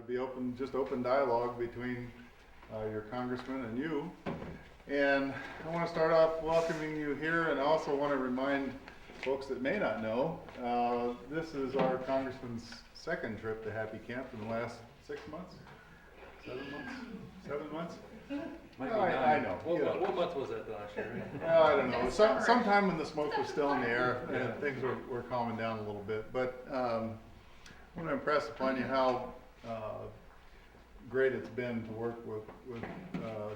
be open dialogue between your congressman and you. And I want to start off welcoming you here, and I also want to remind folks that may not know, this is our congressman's second trip to Happy Camp in the last 6 months? 7 months? 7 months? I know. What month was that last year? I don't know. Sometime when the smoke was still in the air and things were calming down a little bit. But I want to impress upon you how great it's been to work with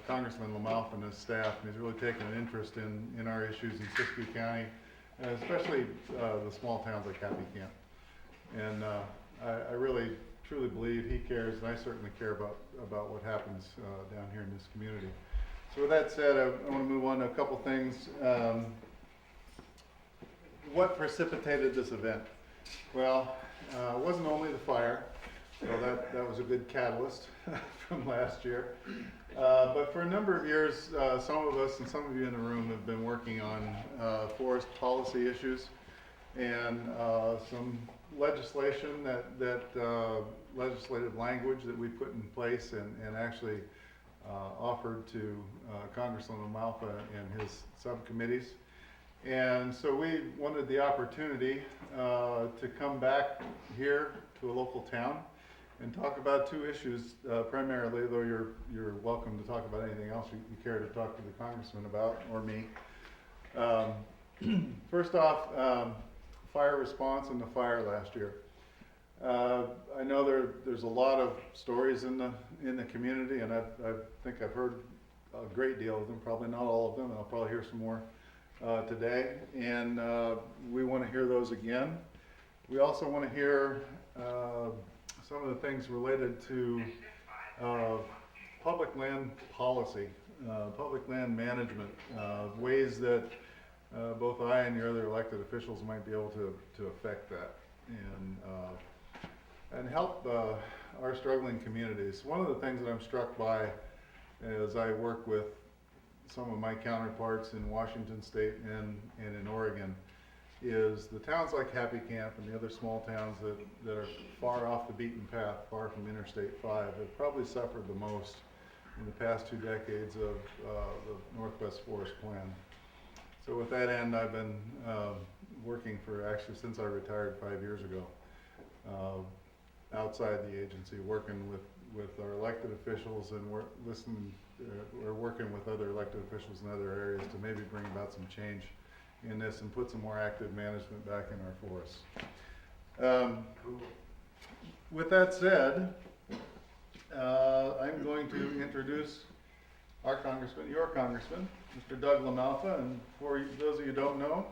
Congressman LaMalfa and his staff. And he's really taken an interest in our issues in Siskiyou County, and especially the small towns like Happy Camp. And I really truly believe he cares, and I certainly care about what happens down here in this community. So with that said, I want to move on to a couple things. What precipitated this event? Well, it wasn't only the fire, so that was a good catalyst from last year. But for a number of years, some of us and some of you in the room have been working on forest policy issues and some legislation legislative language that we put in place and actually offered to Congressman LaMalfa and his subcommittees. And so we wanted the opportunity to come back here to a local town and talk about two issues primarily, though you're welcome to talk about anything else you care to talk to the congressman about, or me. First off, fire response and the fire last year. I know there's a lot of stories in the community, and I think I've heard a great deal of them, probably not all of them, and I'll probably hear some more today. And we want to hear those again. We also want to hear some of the things related to public land policy, public land management, ways that both I and your other elected officials might be able to affect that and help our struggling communities. One of the things that I'm struck by as I work with some of my counterparts in Washington State and in Oregon is the towns like Happy Camp and the other small towns that are far off the beaten path, far from Interstate 5, have probably suffered the most in the past 2 decades of the Northwest Forest Plan. So with that end, I've been working for actually since I retired 5 years ago, outside the agency, working with our elected officials and working with other elected officials in other areas to maybe bring about some change in this and put some more active management back in our forests. With that said, I'm going to introduce our congressman, your congressman, Mr. Doug LaMalfa, and for those of you who don't know,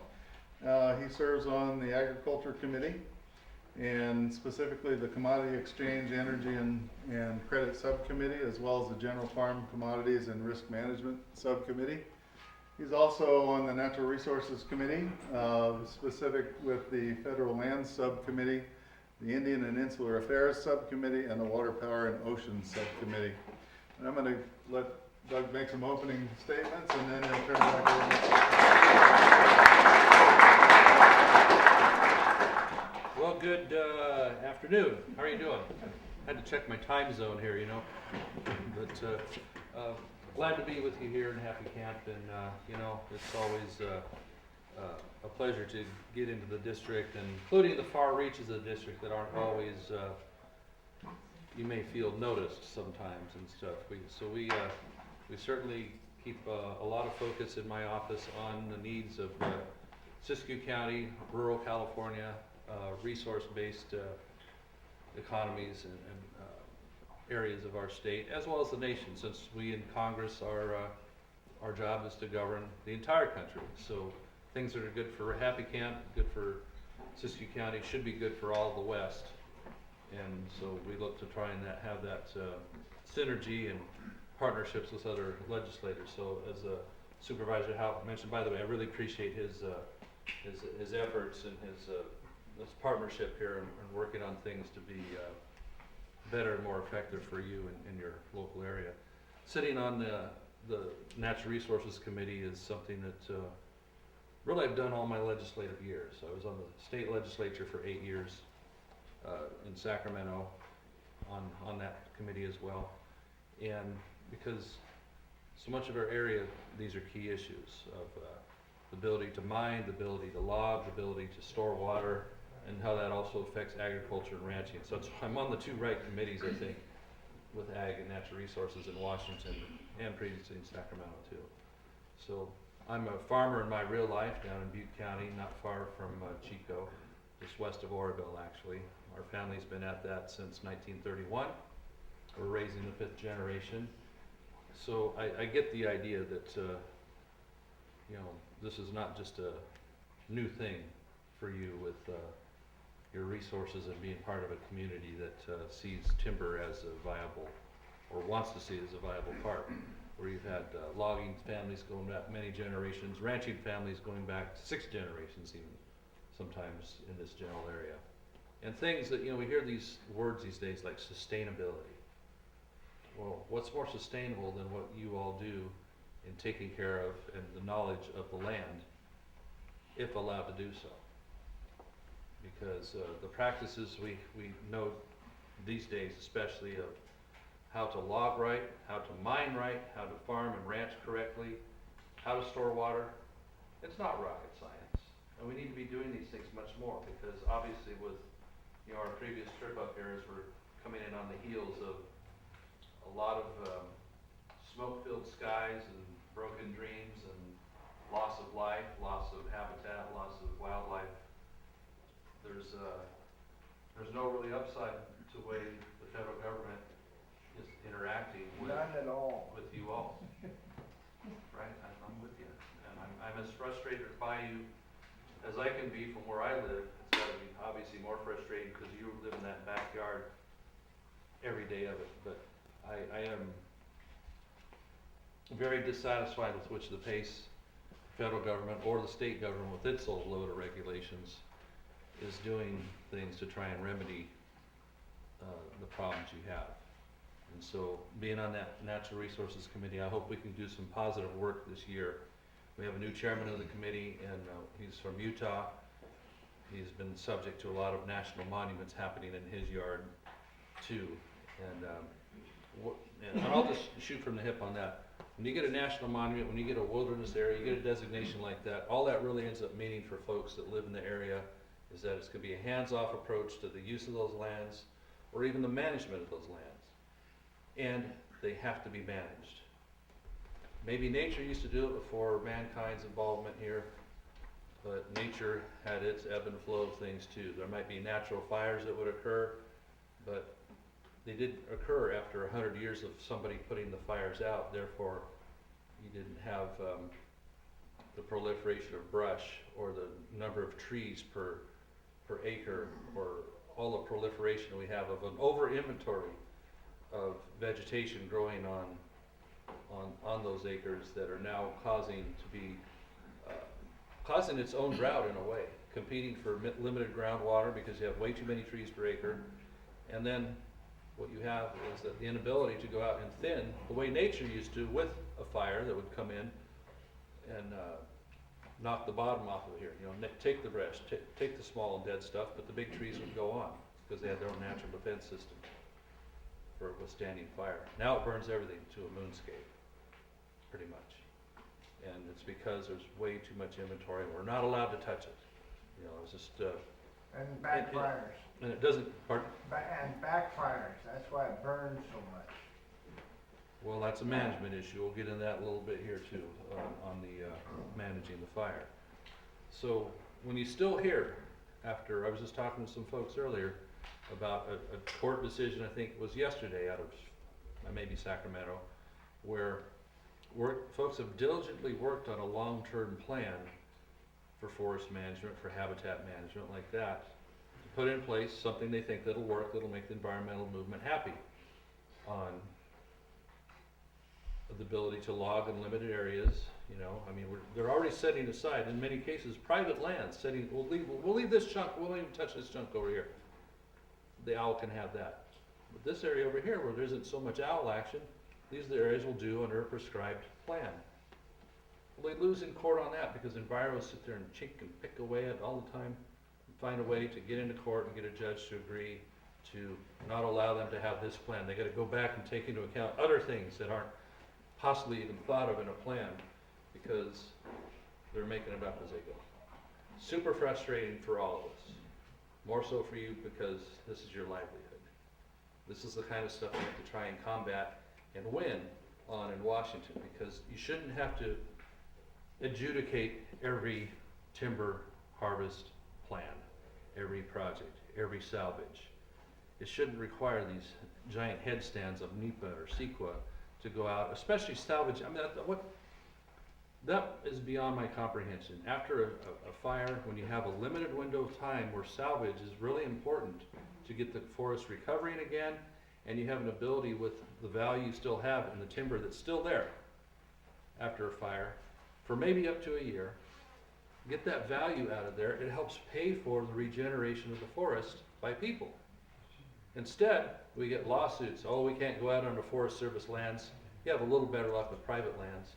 he serves on the Agriculture Committee, and specifically the Commodity Exchange, Energy, and Credit Subcommittee, as well as the General Farm Commodities and Risk Management Subcommittee. He's also on the Natural Resources Committee, specific with the Federal Lands Subcommittee, the Indian and Insular Affairs Subcommittee, and the Water, Power, and Oceans Subcommittee. And I'm going to let Doug make some opening statements, and then I'll turn it back over. Well, good afternoon. How are you doing? I had to check my time zone here, you know. But glad to be with you here in Happy Camp, and you know, it's always a pleasure to get into the district, and including the far reaches of the district that aren't always, you may feel noticed sometimes and stuff. We certainly keep a lot of focus in my office on the needs of Siskiyou County, rural California, resource-based economies and areas of our state, as well as the nation, since we in Congress our job is to govern the entire country. So things that are good for Happy Camp, good for Siskiyou County, should be good for all of the West. And so we look to try and have that synergy and partnerships with other legislators. So as Supervisor Howe mentioned, by the way, I really appreciate his efforts and his partnership here and working on things to be better and more effective for you in your local area. Sitting on the Natural Resources Committee is something that really I've done all my legislative years. I was on the state legislature for 8 years in Sacramento, on that committee as well. And because so much of our area, these are key issues of the ability to mine, the ability to log, the ability to store water, and how that also affects agriculture and ranching. So I'm on the two right committees, I think, with ag and natural resources in Washington and previously in Sacramento too. So I'm a farmer in my real life down in Butte County, not far from Chico, just west of Oroville actually. Our family's been at that since 1931. We're raising the 5th generation. So I get the idea that, you know, this is not just a new thing for you with your resources and being part of a community that sees timber as a viable, or wants to see it as a viable part, where you've had logging families going back many generations, ranching families going back 6 generations even, sometimes in this general area. And things that, you know, we hear these words these days like sustainability. Well, what's more sustainable than what you all do in taking care of and the knowledge of the land, if allowed to do so? Because the practices we know these days, especially of how to log right, how to mine right, how to farm and ranch correctly, how to store water, it's not rocket science. And we need to be doing these things much more, because obviously with, you know, our previous trip up here, as we're coming in on the heels of a lot of smoke-filled skies and broken dreams and loss of life, loss of habitat, loss of wildlife. There's no really upside to the way the federal government is interacting with, None at all. with you all. Right, I'm with you. And I'm as frustrated by you as I can be from where I live. It's gotta be obviously more frustrating because you live in that backyard every day of it. But I am very dissatisfied with which the pace federal government or the state government with its old load of regulations is doing things to try and remedy the problems you have. And so being on that Natural Resources Committee, I hope we can do some positive work this year. We have a new chairman of the committee, and he's from Utah. He's been subject to a lot of national monuments happening in his yard too. And I'll just shoot from the hip on that. When you get a national monument, when you get a wilderness area, you get a designation like that, all that really ends up meaning for folks that live in the area is that it's going to be a hands-off approach to the use of those lands, or even the management of those lands. And they have to be managed. Maybe nature used to do it before mankind's involvement here, but nature had its ebb and flow of things too. There might be natural fires that would occur, but they did occur after 100 years of somebody putting the fires out. Therefore, you didn't have the proliferation of brush or the number of trees per acre, or all the proliferation we have of an over inventory of vegetation growing on those acres that are now causing its own drought in a way, competing for limited groundwater because you have way too many trees per acre. And then what you have is that the inability to go out and thin the way nature used to with a fire that would come in and knock the bottom off of here. You know, take the brush, take the small and dead stuff, but the big trees would go on because they had their own natural defense system for withstanding fire. Now it burns everything to a moonscape, pretty much. And it's because there's way too much inventory and we're not allowed to touch it. You know, it's just And backfires. and it doesn't, pardon? And backfires, that's why it burns so much. Well, that's a management issue. We'll get into that a little bit here too, on the managing the fire. So when you still hear, after, I was just talking to some folks earlier about a court decision, I think it was yesterday out of maybe Sacramento, where folks have diligently worked on a long-term plan for forest management, for habitat management like that, to put in place something they think that'll work, that'll make the environmental movement happy on the ability to log in limited areas. You know, I mean, they're already setting aside, in many cases, private lands, we'll leave this chunk, we won't even touch this chunk over here. The owl can have that. But this area over here, where there isn't so much owl action, these are the areas will do under a prescribed plan. Well, they lose in court on that because enviros sit there and chink and pick away at it all the time and find a way to get into court and get a judge to agree to not allow them to have this plan. They gotta go back and take into account other things that aren't possibly even thought of in a plan, because they're making it up as they go. Super frustrating for all of us. More so for you because this is your livelihood. This is the kind of stuff we have to try and combat and win on in Washington, because you shouldn't have to adjudicate every timber harvest plan, every project, every salvage. It shouldn't require these giant headstands of NEPA or CEQA to go out, especially salvage. I mean, that is beyond my comprehension. After a fire, when you have a limited window of time where salvage is really important to get the forest recovering again, and you have an ability with the value you still have in the timber that's still there after a fire, for maybe up to a year, get that value out of there. It helps pay for the regeneration of the forest by people. Instead, we get lawsuits. Oh, we can't go out onto Forest Service lands. You have a little better luck with private lands.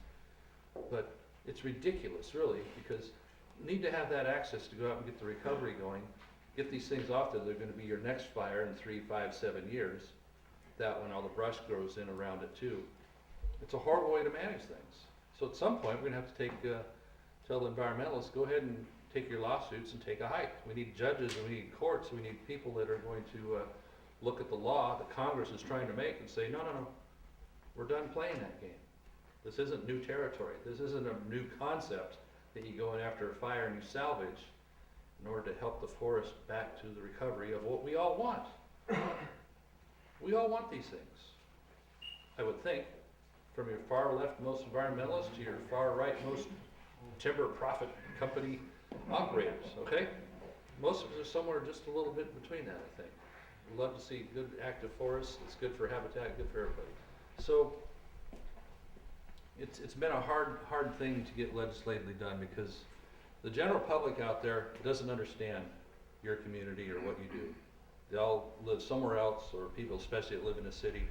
But it's ridiculous, really, because you need to have that access to go out and get the recovery going, get these things off there. They're going to be your next fire in 3, 5, 7 years. That when all the brush grows in around it too. It's a horrible way to manage things. So at some point, we're going to have to tell the environmentalists, go ahead and take your lawsuits and take a hike. We need judges, and we need courts, we need people that are going to look at the law that Congress is trying to make and say, no, we're done playing that game. This isn't new territory. This isn't a new concept that you go in after a fire and you salvage in order to help the forest back to the recovery of what we all want. We all want these things, I would think, from your far left most environmentalists to your far right most timber profit company operators, okay? Most of us are somewhere just a little bit between that, I think. We'd love to see good active forests. It's good for habitat, good for everybody. So it's been a hard thing to get legislatively done, because the general public out there doesn't understand your community or what you do. They all live somewhere else, or people especially that live in a city,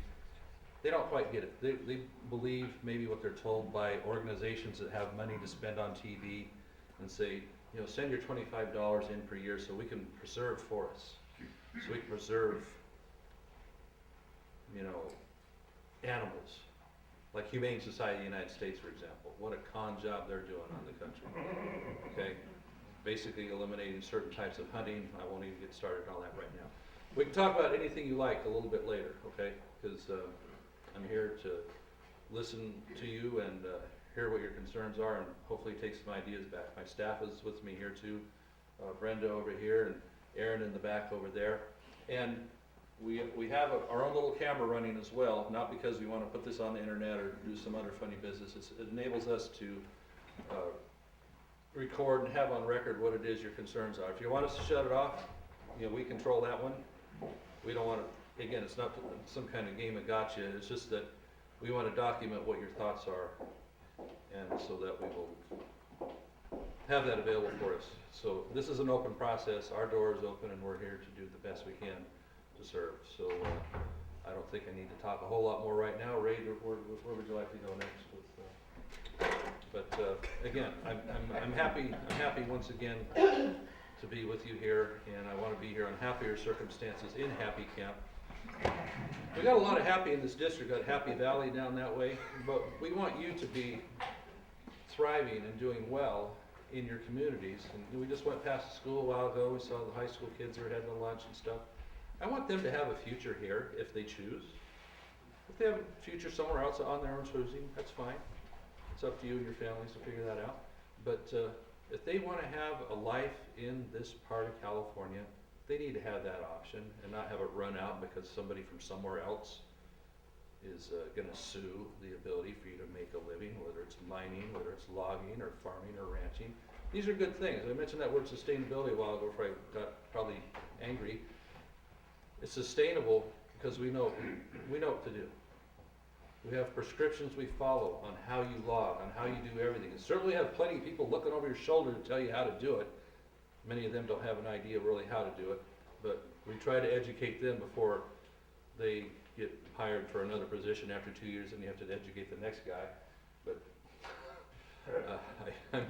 they don't quite get it. They believe maybe what they're told by organizations that have money to spend on TV and say, send your $25 in per year so we can preserve forests, so we can preserve, animals. Like Humane Society of the United States, for example. What a con job they're doing on the country. Okay? Basically eliminating certain types of hunting. I won't even get started on that right now. We can talk about anything you like a little bit later, okay? Because I'm here to listen to you and hear what your concerns are, and hopefully take some ideas back. My staff is with me here too. Brenda over here and Aaron in the back over there. And we have our own little camera running as well, not because we want to put this on the internet or do some other funny business. It enables us to record and have on record what it is your concerns are. If you want us to shut it off, we control that one. We don't want to, again, it's not some kind of game of gotcha. It's just that we want to document what your thoughts are, and so that we will have that available for us. So this is an open process. Our door is open, and we're here to do the best we can to serve. So I don't think I need to talk a whole lot more right now. Ray, where would you like to go next with? But again, I'm happy once again to be with you here, and I want to be here on happier circumstances in Happy Camp. We got a lot of happy in this district. Got Happy Valley down that way, but we want you to be thriving and doing well in your communities. And we just went past the school a while ago. We saw the high school kids who were heading to lunch and stuff. I want them to have a future here if they choose. If they have a future somewhere else on their own choosing, that's fine. It's up to you and your families to figure that out. But if they want to have a life in this part of California, they need to have that option and not have it run out because somebody from somewhere else is going to sue the ability for you to make a living, whether it's mining, whether it's logging or farming or ranching. These are good things. I mentioned that word sustainability a while ago before I got probably angry. It's sustainable because we know what to do. We have prescriptions we follow on how you log, on how you do everything. And certainly have plenty of people looking over your shoulder to tell you how to do it. Many of them don't have an idea really how to do it, but we try to educate them before they get hired for another position after 2 years, and you have to educate the next guy. But I'm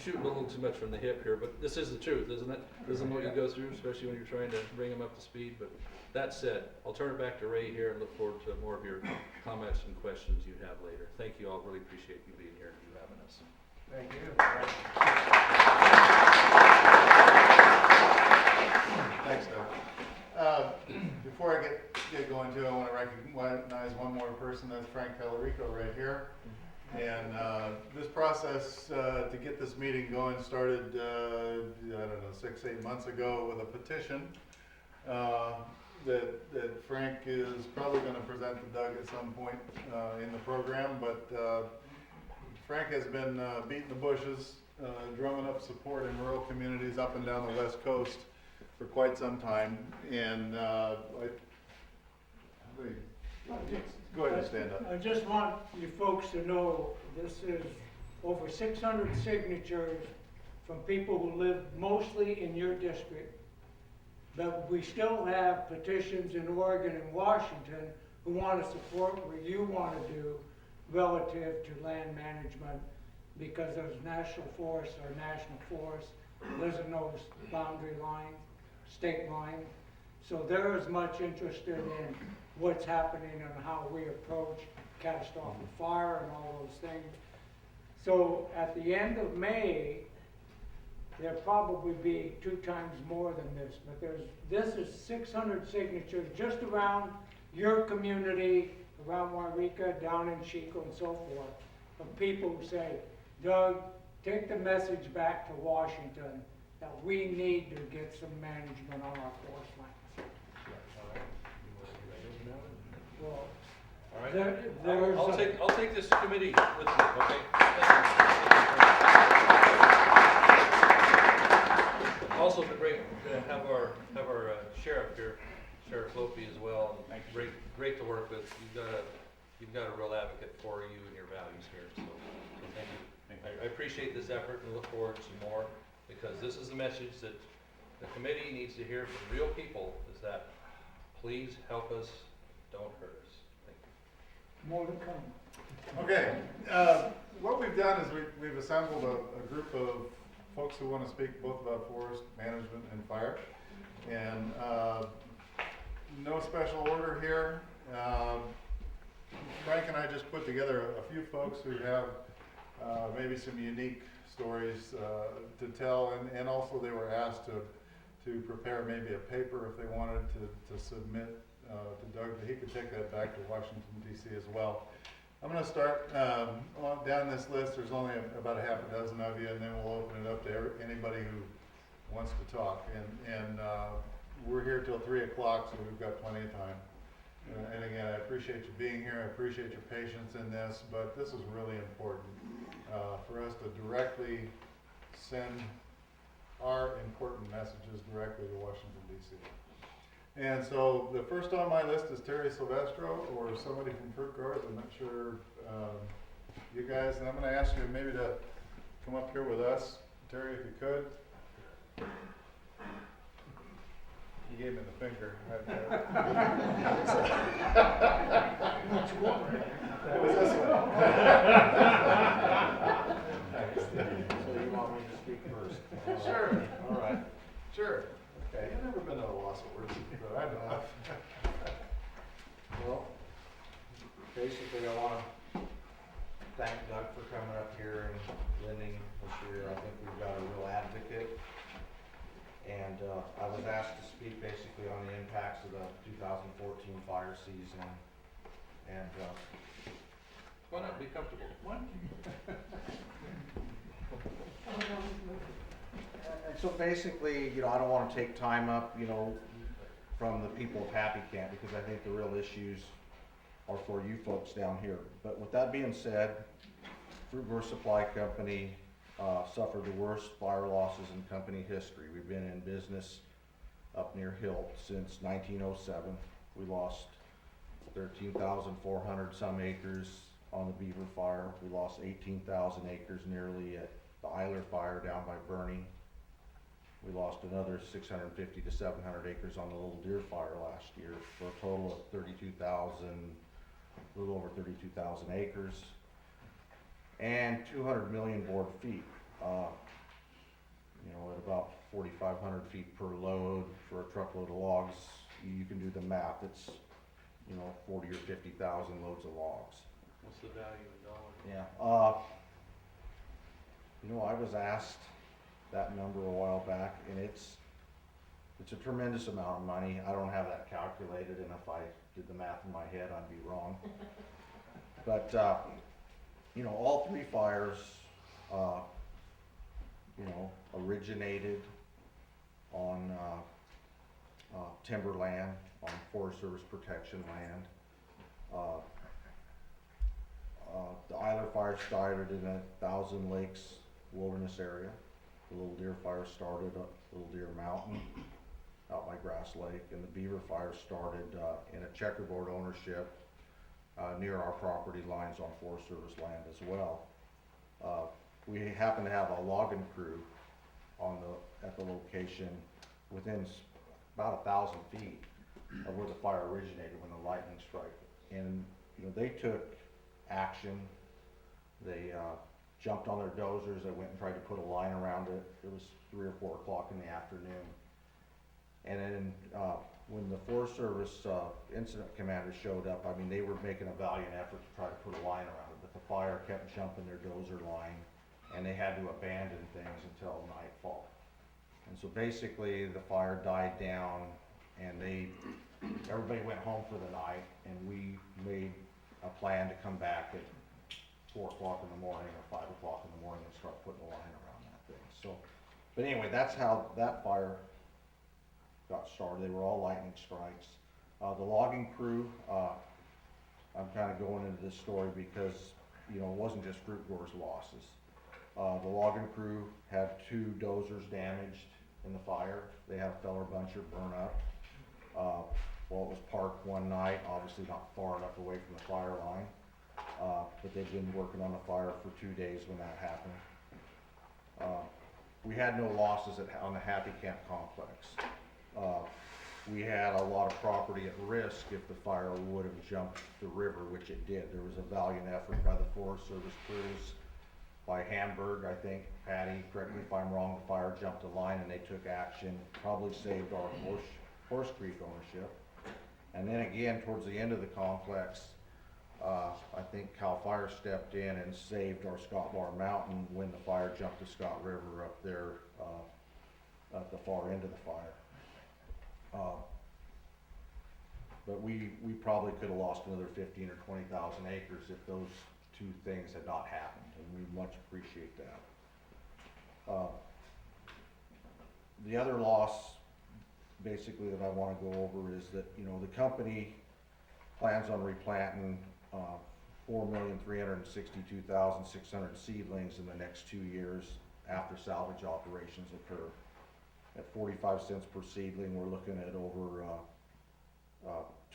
shooting a little too much from the hip here, but this is the truth, isn't it? Isn't what you go through, especially when you're trying to bring them up to speed. But that said, I'll turn it back to Ray here and look forward to more of your comments and questions you have later. Thank you all. Really appreciate you being here and you having us. Thank you. Thanks, Doug. Before I get going too, I want to recognize one more person. That's Frank Tallarico right here. And this process to get this meeting going started, I don't know, 6-8 months ago with a petition that Frank is probably going to present to Doug at some point in the program. But Frank has been beating the bushes, drumming up support in rural communities up and down the West Coast for quite some time. And go ahead and stand up. I just want you folks to know this is over 600 signatures from people who live mostly in your district. But we still have petitions in Oregon and Washington who want to support what you want to do relative to land management, because those national forests are national forests. There's no boundary line, state line. So they're as much interested in what's happening and how we approach catastrophic fire and all those things. So at the end of May, there'll probably be 2 times more than this, but this is 600 signatures just around your community, around Wairika, down in Chico and so forth, of people who say, Doug, take the message back to Washington that we need to get some management on our forest lands. Well, All right. there's I'll take this committee with me, okay? Also, been great to have our sheriff here, Sheriff Lopi as well. And great to work with. You've got a real advocate for you and your values here. So thank you. I appreciate this effort and look forward to more, because this is the message that the committee needs to hear from real people, is that please help us, don't hurt us. Thank you. more to come. Okay, what we've done is we've assembled a group of folks who want to speak both about forest management and fire. And no special order here. Frank and I just put together a few folks who have maybe some unique stories to tell, and also they were asked to prepare maybe a paper if they wanted to submit to Doug, that he could take that back to Washington, D.C. as well. I'm going to start down this list. There's only about a half a dozen of you, and then we'll open it up to anybody who wants to talk. And we're here till 3 o'clock, so we've got plenty of time. And again, I appreciate you being here. I appreciate your patience in this, but this is really important for us to directly send our important messages directly to Washington, D.C. And so the first on my list is Terry Silvestro, or somebody from Fruit Growers. I'm not sure you guys, and I'm going to ask you maybe to come up here with us, Terry, if you could. He gave me the finger. It was this one. So you want me to speak first? Sure. All right. Sure. Okay. I've never been at a loss of words, but I know. Well, basically, I want to thank Doug for coming up here and lending this year. I think we've got a real advocate. And I was asked to speak basically on the impacts of the 2014 fire season. And Why not be comfortable? and so basically, I don't want to take time up, from the people of Happy Camp, because I think the real issues are for you folks down here. But with that being said, Fruit Growers Supply Company suffered the worst fire losses in company history. We've been in business up near Hilt since 1907. We lost 13,400 some acres on the Beaver Fire. We lost 18,000 acres nearly at the Eiler Fire down by Bernie. We lost another 650 to 700 acres on the Little Deer Fire last year, for a total of a little over 32,000 acres. and 200 million board feet. You know, at about 4,500 feet per load for a truckload of logs, you can do the math. It's, you know, 40 or 50,000 loads of logs. What's the value in dollars? Yeah. You know, I was asked that number a while back, and it's a tremendous amount of money. I don't have that calculated, and if I did the math in my head, I'd be wrong. But, you know, all three fires, you know, originated on timberland, on Forest Service protection land. The Eiler fire started in a Thousand Lakes wilderness area. The Little Deer fire started at Little Deer Mountain out by Grass Lake, and the Beaver fire started in a checkerboard ownership near our property lines on Forest Service land as well. We happen to have a logging crew at the location within about 1,000 feet of where the fire originated when the lightning struck. And you know, they took action. They jumped on their dozers. They went and tried to put a line around it. It was 3 or 4 o'clock in the afternoon. And then when the Forest Service incident commander showed up, I mean, they were making a valiant effort to try to put a line around it, but the fire kept jumping their dozer line, and they had to abandon things until nightfall. And so basically the fire died down, and everybody went home for the night, and we made a plan to come back at 4 o'clock in the morning or 5 o'clock in the morning and start putting a line around that thing. So, but anyway, that's how that fire got started. They were all lightning strikes. The logging crew, I'm kind of going into this story because, you know, it wasn't just fruit growers' losses. The logging crew had 2 dozers damaged in the fire. They had a feller buncher burn up. Well, it was parked one night, obviously not far enough away from the fire line, but they'd been working on the fire for 2 days when that happened. We had no losses on the Happy Camp complex. We had a lot of property at risk if the fire would have jumped the river, which it did. There was a valiant effort by the Forest Service crews, by Hamburg, I think. Patty, correct me if I'm wrong, the fire jumped the line and they took action, probably saved our Horse Creek ownership. And then again, towards the end of the complex, I think Cal Fire stepped in and saved our Scott Bar Mountain when the fire jumped the Scott River up there at the far end of the fire. But we probably could have lost another 15 or 20,000 acres if those 2 things had not happened, and we much appreciate that. The other loss, basically, that I want to go over is that, you know, the company plans on replanting 4,362,600 seedlings in the next 2 years after salvage operations occur. At 45 cents per seedling, we're looking at over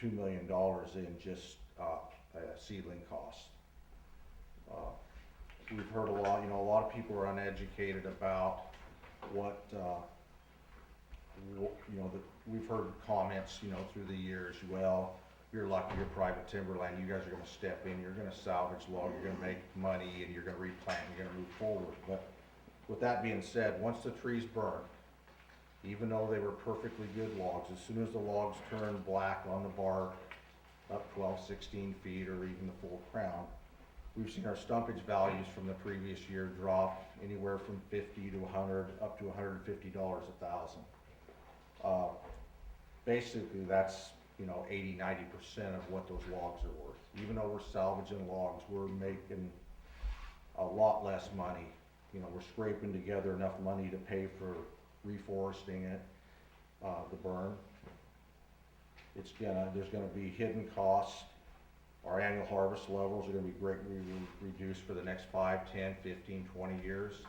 $2 million in just seedling costs. We've heard a lot, you know, a lot of people are uneducated about what, you know, we've heard comments, you know, through the years, well, you're lucky you're private timberland, you guys are gonna step in, you're gonna salvage log, you're gonna make money, and you're gonna replant, and you're gonna move forward. But with that being said, once the trees burn, even though they were perfectly good logs, as soon as the logs turn black on the bark, up 12, 16 feet, or even the full crown, we've seen our stumpage values from the previous year drop anywhere from 50 to 100, up to $150 a thousand. Basically, that's, you know, 80–90% of what those logs are worth. Even though we're salvaging logs, we're making a lot less money. You know, we're scraping together enough money to pay for reforesting it, the burn. There's gonna be hidden costs. Our annual harvest levels are gonna be greatly reduced for the next 5, 10, 15, 20 years,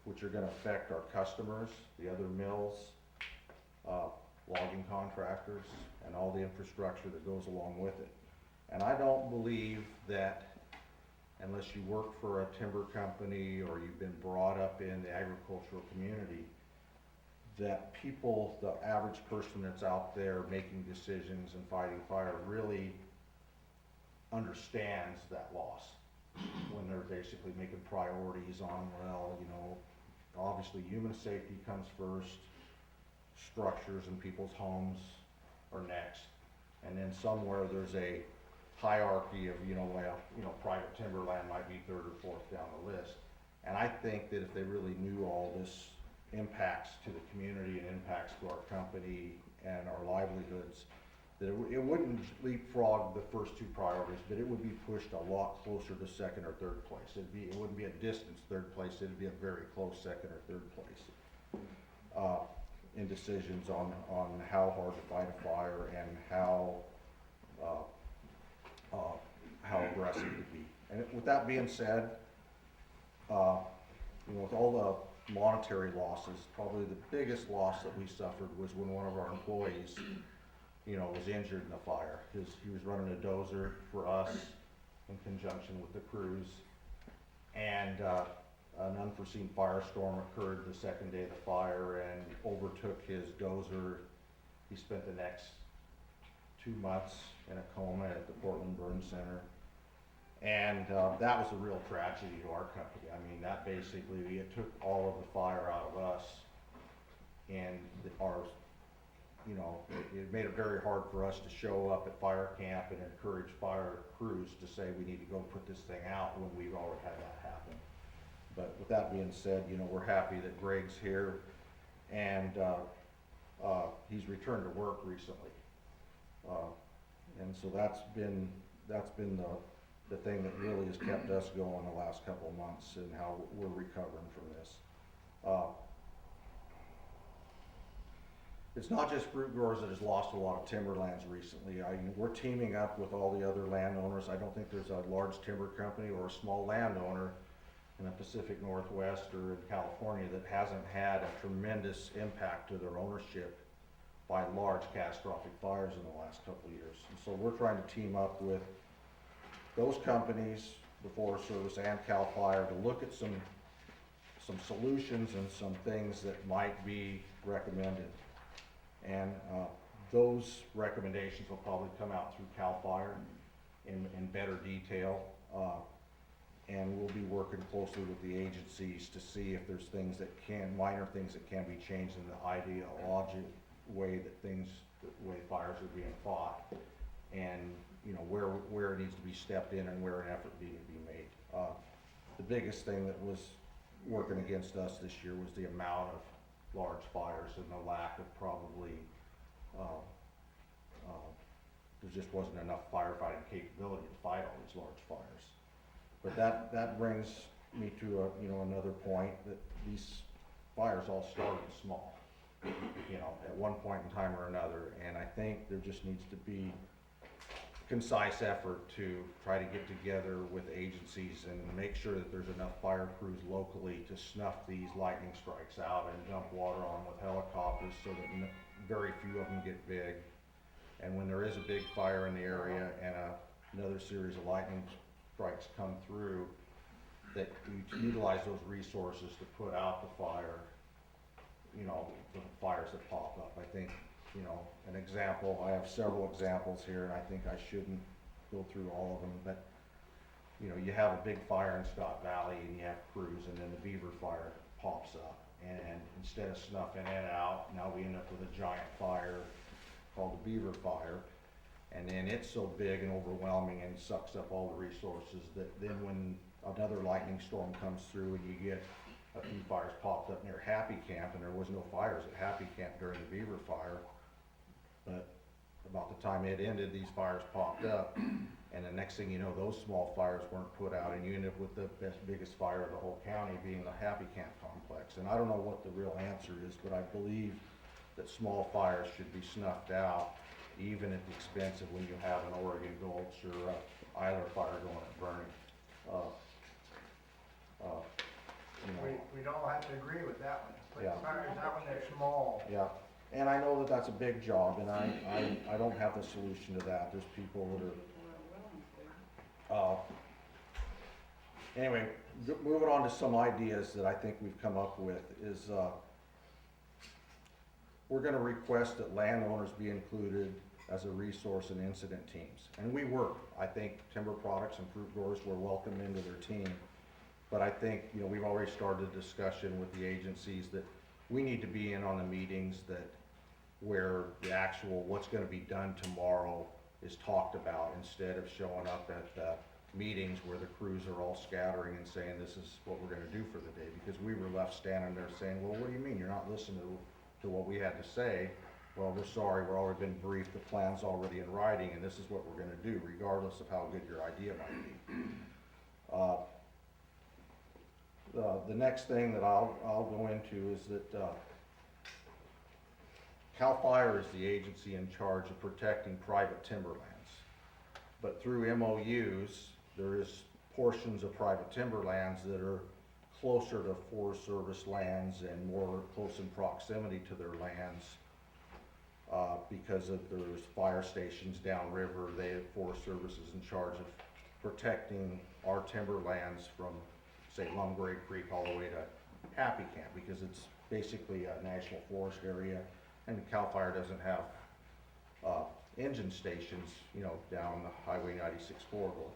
which are gonna affect our customers, the other mills, logging contractors, and all the infrastructure that goes along with it. And I don't believe that unless you work for a timber company or you've been brought up in the agricultural community, that people, the average person that's out there making decisions and fighting fire really understands that loss. when they're basically making priorities on, well, you know, obviously human safety comes first, structures in people's homes are next, and then somewhere there's a hierarchy of, you know, well, you know, private timberland might be third or fourth down the list. And I think that if they really knew all this impacts to the community and impacts to our company and our livelihoods, that it wouldn't leapfrog the first two priorities, but it would be pushed a lot closer to second or third place. It wouldn't be a distance third place, it'd be a very close second or third place. In decisions on how hard to fight a fire and how aggressive to be. And with that being said, you know, with all the monetary losses, probably the biggest loss that we suffered was when one of our employees, you know, was injured in a fire. He was running a dozer for us in conjunction with the crews, and an unforeseen firestorm occurred the second day of the fire and overtook his dozer. He spent the next 2 months in a coma at the Portland Burn Center. And that was a real tragedy to our company. I mean, that basically, it took all of the fire out of us, and you know, it made it very hard for us to show up at fire camp and encourage fire crews to say we need to go put this thing out when we've already had that happen. But with that being said, you know, we're happy that Greg's here, and he's returned to work recently. And so that's been the thing that really has kept us going the last couple of months, and how we're recovering from this. It's not just fruit growers that has lost a lot of timberlands recently. We're teaming up with all the other landowners. I don't think there's a large timber company or a small landowner in the Pacific Northwest or in California that hasn't had a tremendous impact to their ownership by large catastrophic fires in the last couple of years. And so we're trying to team up with those companies, the Forest Service and CAL FIRE, to look at some solutions and some things that might be recommended. And those recommendations will probably come out through CAL FIRE in better detail. And we'll be working closely with the agencies to see if there's minor things that can be changed in the ideological way the way fires are being fought, and you know, where it needs to be stepped in and where an effort needs to be made. The biggest thing that was working against us this year was the amount of large fires and the lack of probably, there just wasn't enough firefighting capability to fight all these large fires. But that brings me to another point, that these fires all started small, you know, at one point in time or another. And I think there just needs to be concise effort to try to get together with agencies and make sure that there's enough fire crews locally to snuff these lightning strikes out and dump water on with helicopters, so that very few of them get big. And when there is a big fire in the area and another series of lightning strikes come through, that we utilize those resources to put out the fire, you know, the fires that pop up. I think, you know, an example, I have several examples here, and I think I shouldn't go through all of them, but you know, you have a big fire in Scott Valley and you have crews, and then the Beaver fire pops up, and instead of snuffing it out, now we end up with a giant fire called the Beaver fire. And then it's so big and overwhelming and sucks up all the resources that then when another lightning storm comes through and you get a few fires popped up near Happy Camp, and there was no fires at Happy Camp during the Beaver fire, but about the time it ended, these fires popped up, and the next thing you know, those small fires weren't put out, and you end up with the biggest fire of the whole county being the Happy Camp complex. And I don't know what the real answer is, but I believe that small fires should be snuffed out, even at the expense of when you have an Oregon Gulch or Eiler fire going at burning. You know, We'd all have to agree with that one. But Yeah. fires out when they're small. yeah, and I know that that's a big job, and I don't have the solution to that. There's people that are, anyway, moving on to some ideas that I think we've come up with is, we're gonna request that landowners be included as a resource in incident teams. And we were. I think timber products and fruit growers were welcomed into their team. But I think, you know, we've already started a discussion with the agencies that we need to be in on the meetings that where the actual what's gonna be done tomorrow is talked about, instead of showing up at the meetings where the crews are all scattering and saying this is what we're gonna do for the day, because we were left standing there saying, well, what do you mean you're not listening to what we had to say? Well, we're sorry, we're already been briefed, the plan's already in writing, and this is what we're gonna do, regardless of how good your idea might be. The next thing that I'll go into is that CAL FIRE is the agency in charge of protecting private timberlands. But through MOUs, there is portions of private timberlands that are closer to Forest Service lands and more close in proximity to their lands. Because there's fire stations downriver, Forest Service is in charge of protecting our timberlands from, say, Lumgrave Creek all the way to Happy Camp, because it's basically a national forest area, and CAL FIRE doesn't have engine stations, you know, down the Highway 96 corridor.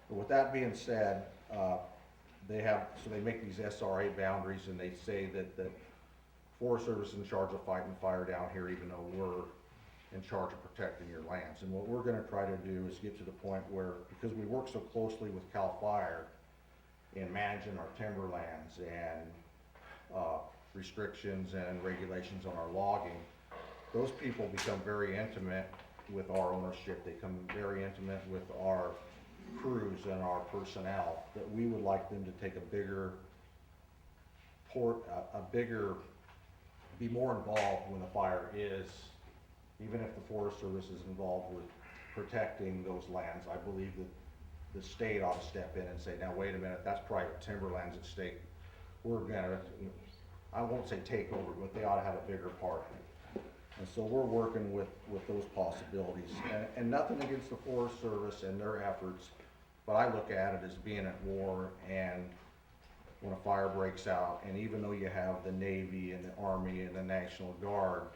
But with that being said, they make these SRA boundaries, and they say that Forest Service is in charge of fighting fire down here, even though we're in charge of protecting your lands. And what we're gonna try to do is get to the point where, because we work so closely with CAL FIRE in managing our timberlands and restrictions and regulations on our logging, those people become very intimate with our ownership. They become very intimate with our crews and our personnel, that we would like them to take be more involved when the fire is, even if the Forest Service is involved with protecting those lands. I believe that the state ought to step in and say, now wait a minute, that's private timberlands at stake. We're gonna, I won't say take over, but they ought to have a bigger part in it. And so we're working with those possibilities, and nothing against the Forest Service and their efforts, but I look at it as being at war, and when a fire breaks out, and even though you have the Navy and the Army and the National Guard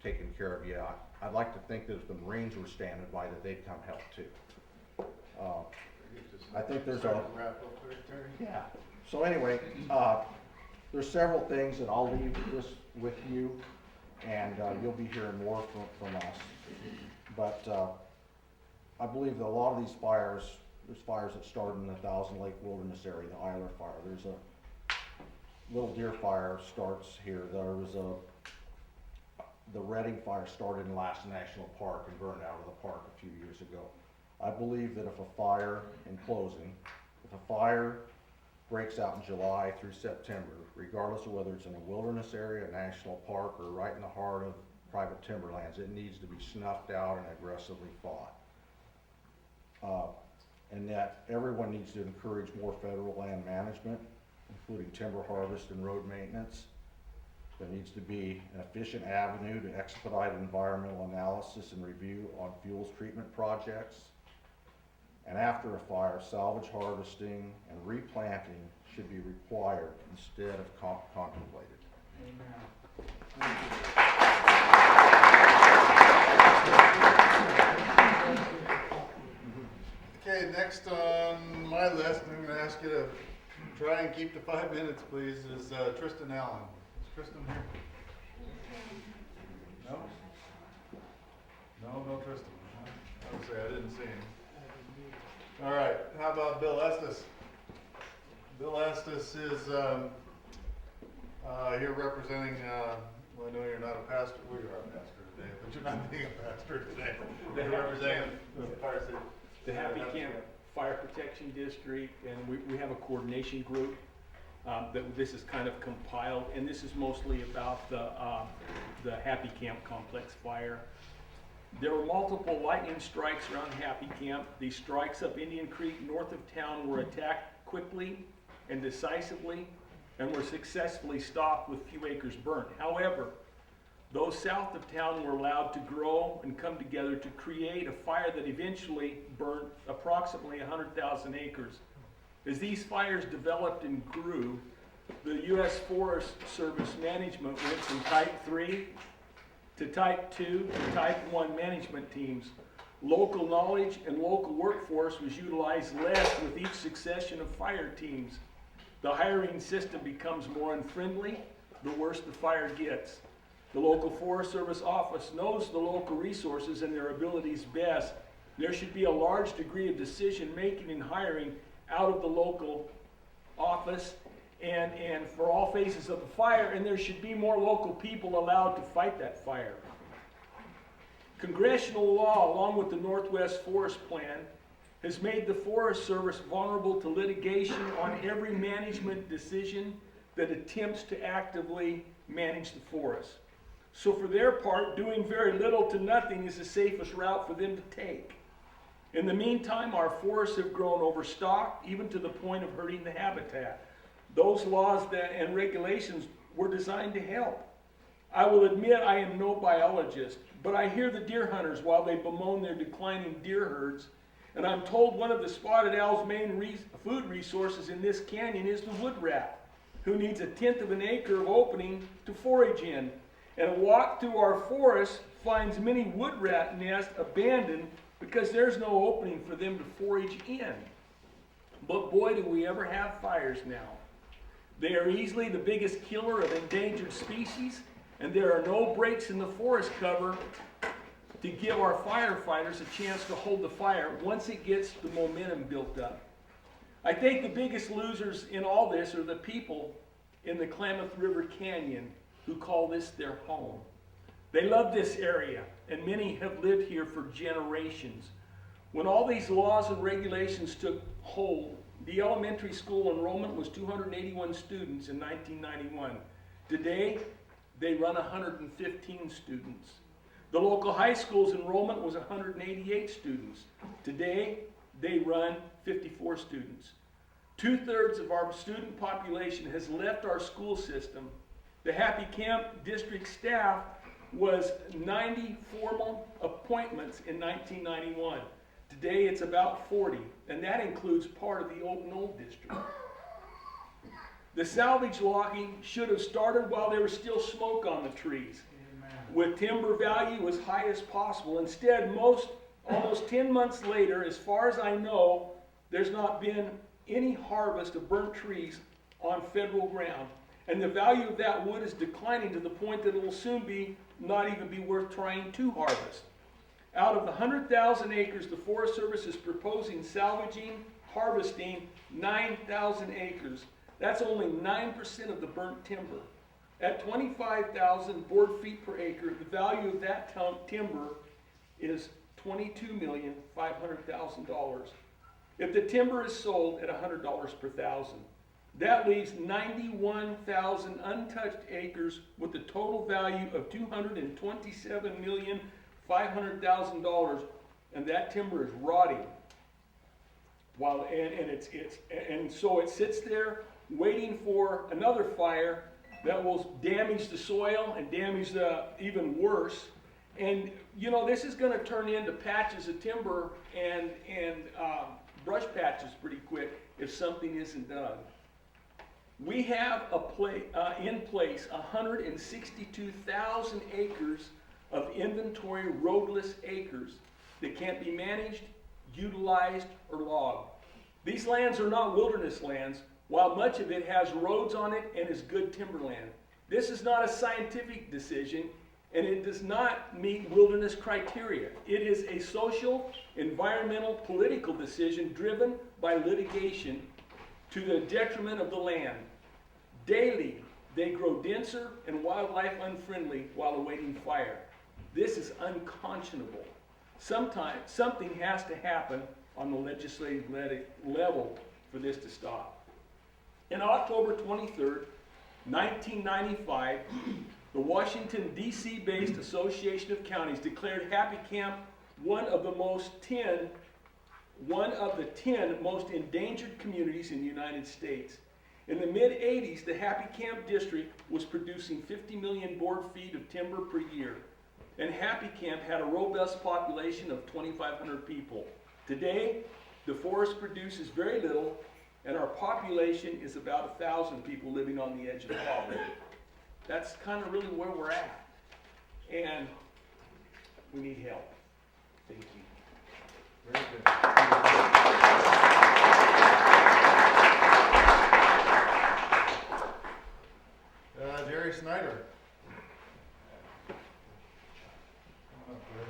taking care of you, I'd like to think that if the Marines were standing by, that they'd come help too. I think there's yeah. So anyway, there's several things, and I'll leave this with you, and you'll be hearing more from us. But I believe that a lot of these fires, there's fires that started in the Thousand Lake Wilderness area, the Eiler Fire. There's a Little Deer Fire starts here. There was the Redding Fire started in Last National Park and burned out of the park a few years ago. I believe that if a fire, in closing, if a fire breaks out in July through September, regardless of whether it's in a wilderness area, a national park, or right in the heart of private timberlands, it needs to be snuffed out and aggressively fought. And that everyone needs to encourage more federal land management, including timber harvest and road maintenance. There needs to be an efficient avenue to expedite environmental analysis and review on fuels treatment projects. And after a fire, salvage harvesting and replanting should be required instead of contemplated. Amen. Okay, next on my list, I'm gonna ask you to try and keep to 5 minutes, please, is Tristan Allen. Is Tristan here? No? No Tristan. I would say I didn't see him. All right, how about Bill Estes? Bill Estes is here representing, well, I know you're not a pastor, well, you are a pastor today, but you're not being a pastor today. You're representing the fire station. The Happy Camp Fire Protection District, and we have a coordination group that this is kind of compiled, and this is mostly about the Happy Camp complex fire. There were multiple lightning strikes around Happy Camp. These strikes up Indian Creek north of town were attacked quickly and decisively, and were successfully stopped with few acres burnt. However, those south of town were allowed to grow and come together to create a fire that eventually burnt approximately 100,000 acres. As these fires developed and grew, the U.S. Forest Service management went from type 3 to Type 2 to Type 1 management teams. Local knowledge and local workforce was utilized less with each succession of fire teams. The hiring system becomes more unfriendly, the worse the fire gets. The local Forest Service office knows the local resources and their abilities best. There should be a large degree of decision-making and hiring out of the local office and for all phases of the fire, and there should be more local people allowed to fight that fire. Congressional law, along with the Northwest Forest Plan, has made the Forest Service vulnerable to litigation on every management decision that attempts to actively manage the forest. So for their part, doing very little to nothing is the safest route for them to take. In the meantime, our forests have grown overstocked, even to the point of hurting the habitat. Those laws and regulations were designed to help. I will admit I am no biologist, but I hear the deer hunters while they bemoan their declining deer herds, and I'm told one of the spotted owl's main food resources in this canyon is the wood rat, who needs 1/10 of an acre of opening to forage in. And a walk through our forest finds many wood rat nests abandoned because there's no opening for them to forage in. But boy, do we ever have fires now. They are easily the biggest killer of endangered species, and there are no breaks in the forest cover to give our firefighters a chance to hold the fire once it gets the momentum built up. I think the biggest losers in all this are the people in the Klamath River Canyon who call this their home. They love this area, and many have lived here for generations. When all these laws and regulations took hold, the elementary school enrollment was 281 students in 1991. Today, they run 115 students. The local high school's enrollment was 188 students. Today, they run 54 students. 2/3 of our student population has left our school system. The Happy Camp District staff was 90 formal appointments in 1991. Today it's about 40, and that includes part of the Old Knoll District. The salvage logging should have started while there was still smoke on the trees, with timber value as high as possible. Instead, almost 10 months later, as far as I know, there's not been any harvest of burnt trees on federal ground. And the value of that wood is declining to the point that it will soon not even be worth trying to harvest. Out of the 100,000 acres the Forest Service is proposing salvaging, harvesting 9,000 acres. That's only 9% of the burnt timber. At 25,000 board feet per acre, the value of that timber is $22,500,000. If the timber is sold at $100 per thousand, that leaves 91,000 untouched acres with a total value of $227,500,000, and that timber is rotting. So it sits there waiting for another fire that will damage the soil and damage even worse. And you know, this is going to turn into patches of timber and brush patches pretty quick if something isn't done. We have in place 162,000 acres of inventory roadless acres that can't be managed, utilized, or logged. These lands are not wilderness lands, while much of it has roads on it and is good timberland. This is not a scientific decision, and it does not meet wilderness criteria. It is a social, environmental, political decision driven by litigation to the detriment of the land. Daily, they grow denser and wildlife unfriendly while awaiting fire. This is unconscionable. Something has to happen on the legislative level for this to stop. On October 23rd, 1995, the Washington, D.C. based Association of Counties declared Happy Camp one of the 10 most endangered communities in the United States. In the mid-'80s, the Happy Camp District was producing 50 million board feet of timber per year, and Happy Camp had a robust population of 2,500 people. Today, the forest produces very little, and our population is about 1,000 people living on the edge of poverty. That's kind of really where we're at. and we need help. Thank you. Very good. Jerry Snyder. Come on up, Jerry.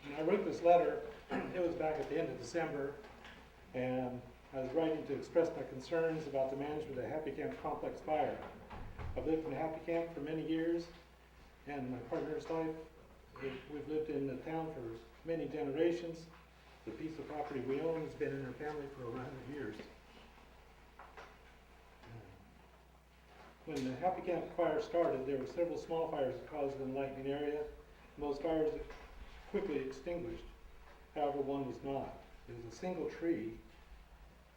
When I wrote this letter, it was back at the end of December, and I was writing to express my concerns about the management of the Happy Camp Complex fire. I've lived in Happy Camp for many years, and my partner's life, we've lived in the town for many generations. The piece of property we own has been in our family for over 100 years. When the Happy Camp fire started, there were several small fires that caused an enlightening area. Most fires quickly extinguished. However, one was not. It was a single tree.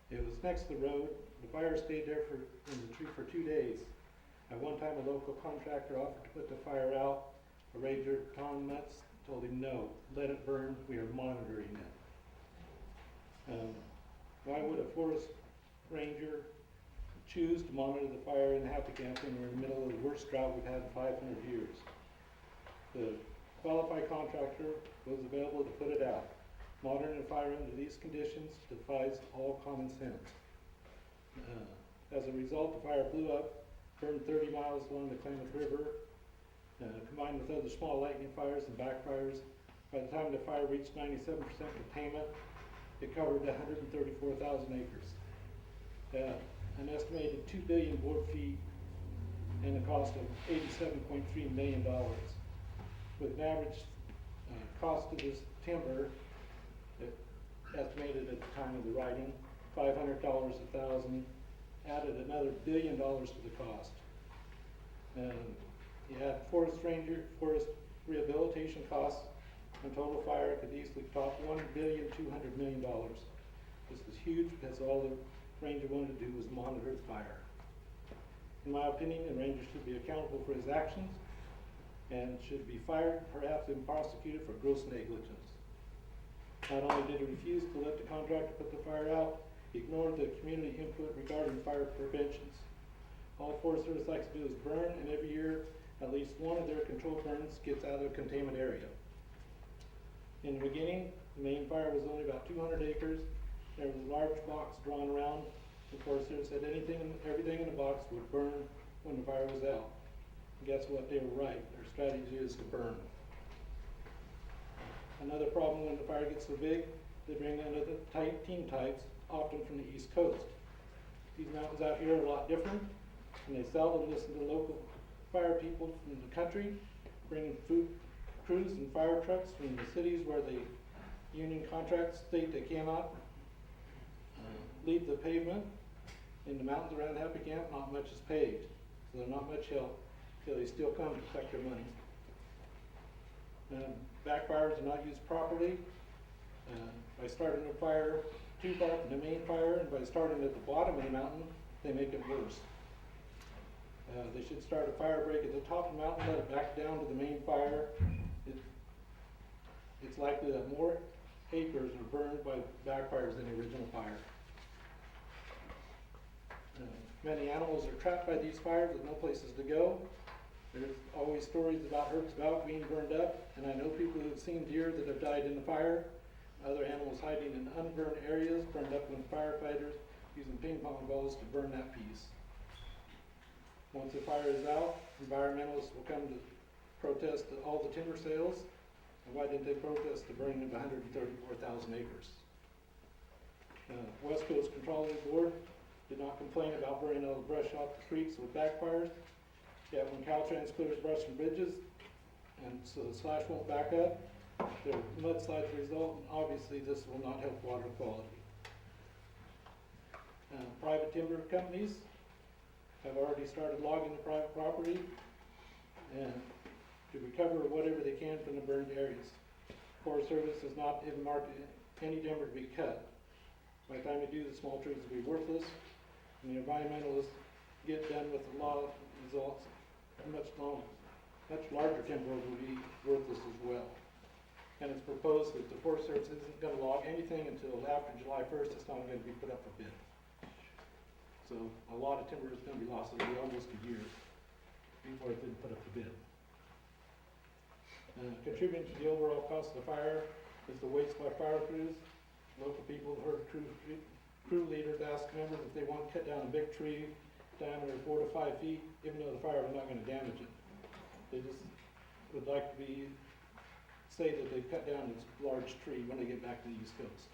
It was next to the road. The fire stayed there in the tree for 2 days. At one time, a local contractor offered to put the fire out. A ranger, Tom Nuts, told him no, let it burn, we are monitoring it. Why would a forest ranger choose to monitor the fire in Happy Camp when we're in the middle of the worst drought we've had in 500 years? The qualified contractor was available to put it out. Monitoring a fire under these conditions defies all common sense. As a result, the fire blew up, burned 30 miles along the Klamath River, combined with other small lightning fires and backfires. By the time the fire reached 97% containment, it covered 134,000 acres. An estimated 2 billion board feet and a cost of $87.3 million. With an average cost of this timber, estimated at the time of the writing, $500 a thousand, added another $1 billion to the cost. You had forest rehabilitation costs on total fire could easily top $1.2 billion. This was huge because all the ranger wanted to do was monitor the fire. In my opinion, the ranger should be accountable for his actions and should be fired, perhaps even prosecuted for gross negligence. Not only did he refuse to let the contractor put the fire out, he ignored the community input regarding fire preventions. All Forest Service likes to do is burn, and every year at least one of their controlled burns gets out of the containment area. In the beginning, the main fire was only about 200 acres. There was a large box drawn around. The Forest Service said everything in the box would burn when the fire was out. And guess what? They were right. Their strategy is to burn. Another problem when the fire gets so big, they bring in other team types, often from the East Coast. These mountains out here are a lot different, and they seldom listen to local fire people from the country, bringing food crews and fire trucks from the cities where the union contracts state they cannot leave the pavement. In the mountains around Happy Camp, not much is paved, so they're not much help till they still come to collect their money. Backfires are not used properly. By starting a fire too far from the main fire, and by starting at the bottom of the mountain, they make it worse. They should start a fire break at the top of the mountain, let it back down to the main fire. It's likely that more acres are burned by backfires than the original fire. Many animals are trapped by these fires with no places to go. There's always stories about herds being burned up, and I know people who have seen deer that have died in the fire, other animals hiding in unburned areas, burned up with firefighters using ping pong balls to burn that piece. Once the fire is out, environmentalists will come to protest all the timber sales. And why didn't they protest the burning of 134,000 acres? West Coast Controlling Board did not complain about burning all the brush off the creeks with backfires. Yet when Caltrans clears brush from bridges, and so the slash won't back up, there are mudslides result, and obviously this will not help water quality. Private timber companies have already started logging the private property and to recover whatever they can from the burned areas. Forest Service has not even marked any timber to be cut. By the time you do, the small trees will be worthless, and the environmentalists get done with the law results, much larger timber will be worthless as well. And it's proposed that the Forest Service isn't gonna log anything until after July 1st, it's not gonna be put up for bid. So a lot of timber is gonna be lost, it'll be almost a year before it's been put up for bid. Contributing to the overall cost of the fire is the waste by fire crews. Local people heard crew leaders ask members if they want to cut down a big tree diameter 4 to 5 feet, even though the fire was not gonna damage it. They just would like to say that they've cut down this large tree when they get back to the East Coast.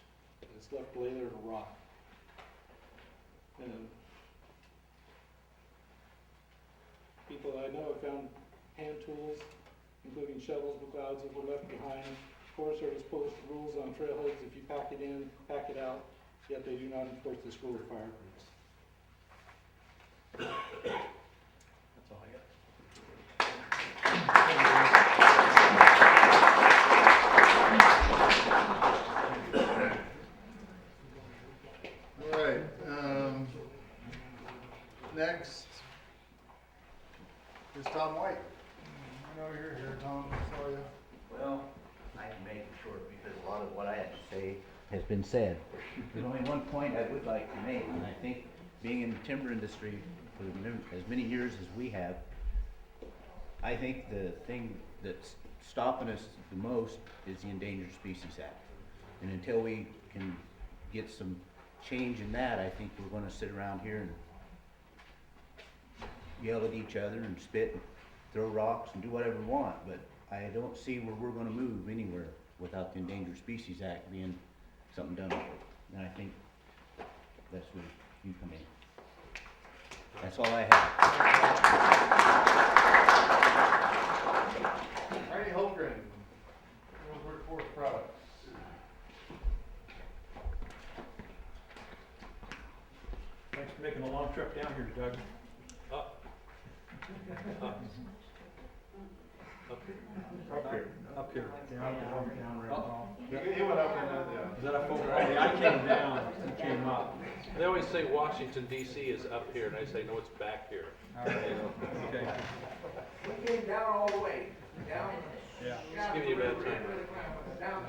It's left to lay there to rot. People I know have found hand tools, including shovels, clouds that were left behind. Forest Service posts rules on trailheads if you pack it in, pack it out, yet they do not enforce this rule of fire groups. That's all I got. All right, next is Tom White. I know you're here, Tom, saw you. Well, I can make it short because a lot of what I had to say has been said. There's only one point I would like to make, and I think being in the timber industry for as many years as we have, I think the thing that's stopping us the most is the Endangered Species Act. And until we can get some change in that, I think we're gonna sit around here and yell at each other and spit and throw rocks and do whatever we want, but I don't see where we're gonna move anywhere without the Endangered Species Act being something done with it. And I think that's where you come in. That's all I have. Randy Holgren, World Forest Products. Thanks for making a long trip down here, Doug. Up. Up. Up here. Up here. Up here. He went up in that, yeah. Is that a full, I came down, you came up. They always say Washington DC is up here, and I say, no, it's back here. All right, You know? okay, We came down all the way, down. yeah. Just giving you a bad time. Down.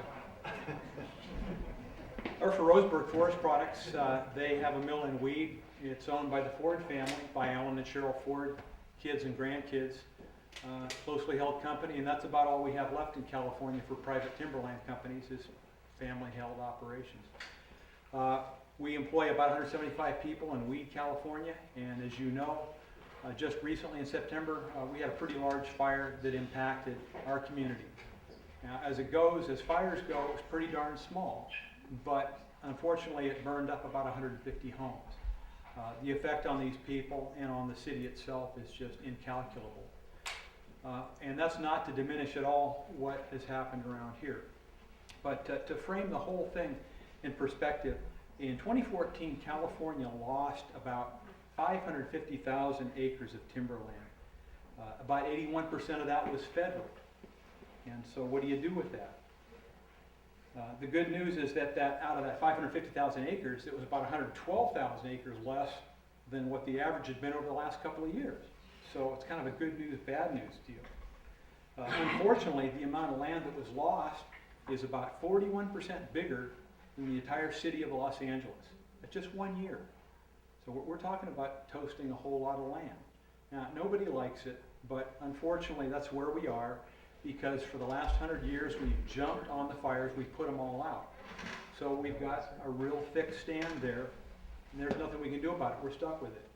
Or for Roseburg Forest Products, they have a mill in Weed. It's owned by the Ford family, by Alan and Cheryl Ford, kids and grandkids. Closely held company, and that's about all we have left in California for private timberland companies is family-held operations. We employ about 175 people in Weed, California, and as you know, just recently in September, we had a pretty large fire that impacted our community. Now, as fires go, it's pretty darn small, but unfortunately it burned up about 150 homes. The effect on these people and on the city itself is just incalculable. And that's not to diminish at all what has happened around here. But to frame the whole thing in perspective, in 2014, California lost about 550,000 acres of timberland. About 81% of that was federal. And so what do you do with that? The good news is that out of that 550,000 acres, it was about 112,000 acres less than what the average had been over the last couple of years. So it's kind of a good news, bad news deal. Unfortunately, the amount of land that was lost is about 41% bigger than the entire city of Los Angeles. That's just 1 year. So we're talking about toasting a whole lot of land. Now, nobody likes it, but unfortunately that's where we are, because for the last 100 years we've jumped on the fires, we put them all out. So we've got a real thick stand there, and there's nothing we can do about it. We're stuck with it.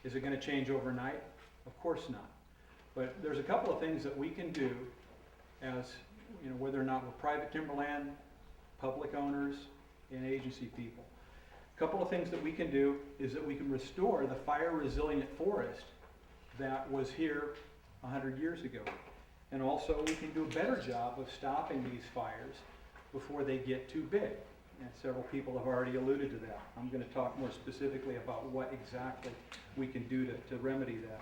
Is it going to change overnight? Of course not. But there's a couple of things that we can do as, you know, whether or not we're private timberland, public owners, and agency people. A couple of things that we can do is that we can restore the fire-resilient forest that was here 100 years ago. And also we can do a better job of stopping these fires before they get too big. And several people have already alluded to that. I'm going to talk more specifically about what exactly we can do to remedy that.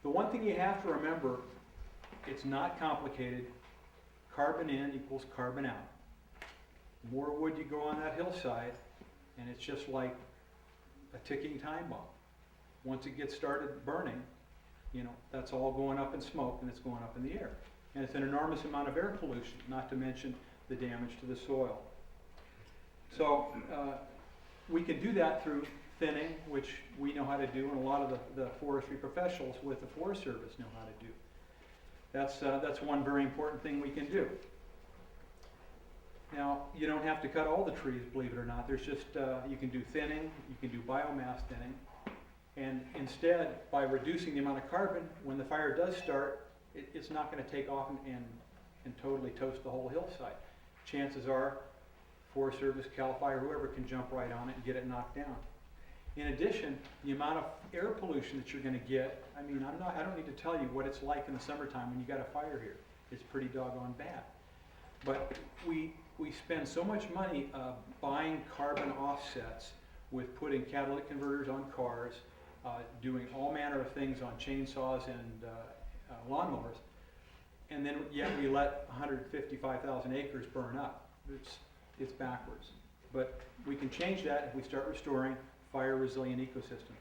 The one thing you have to remember, it's not complicated. Carbon in equals carbon out. The more wood you go on that hillside, and it's just like a ticking time bomb. Once it gets started burning, you know, that's all going up in smoke and it's going up in the air. And it's an enormous amount of air pollution, not to mention the damage to the soil. So we can do that through thinning, which we know how to do, and a lot of the forestry professionals with the Forest Service know how to do. That's one very important thing we can do. Now, you don't have to cut all the trees, believe it or not. There's just, you can do thinning, you can do biomass thinning, and instead, by reducing the amount of carbon, when the fire does start, it's not going to take off and totally toast the whole hillside. Chances are, Forest Service, CAL FIRE, whoever can jump right on it and get it knocked down. In addition, the amount of air pollution that you're going to get, I mean, I don't need to tell you what it's like in the summertime when you got a fire here. It's pretty doggone bad. But we spend so much money buying carbon offsets with putting catalytic converters on cars, doing all manner of things on chainsaws and lawnmowers, and then yet we let 155,000 acres burn up. It's backwards. But we can change that if we start restoring fire resilient ecosystem.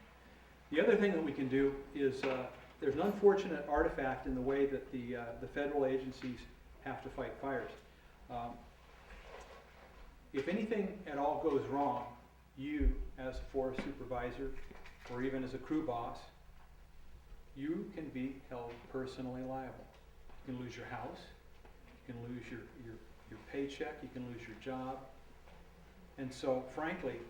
The other thing that we can do is there's an unfortunate artifact in the way that the federal agencies have to fight fires. If anything at all goes wrong, you as a forest supervisor or even as a crew boss, you can be held personally liable. You can lose your house, you can lose your paycheck, you can lose your job. And so frankly,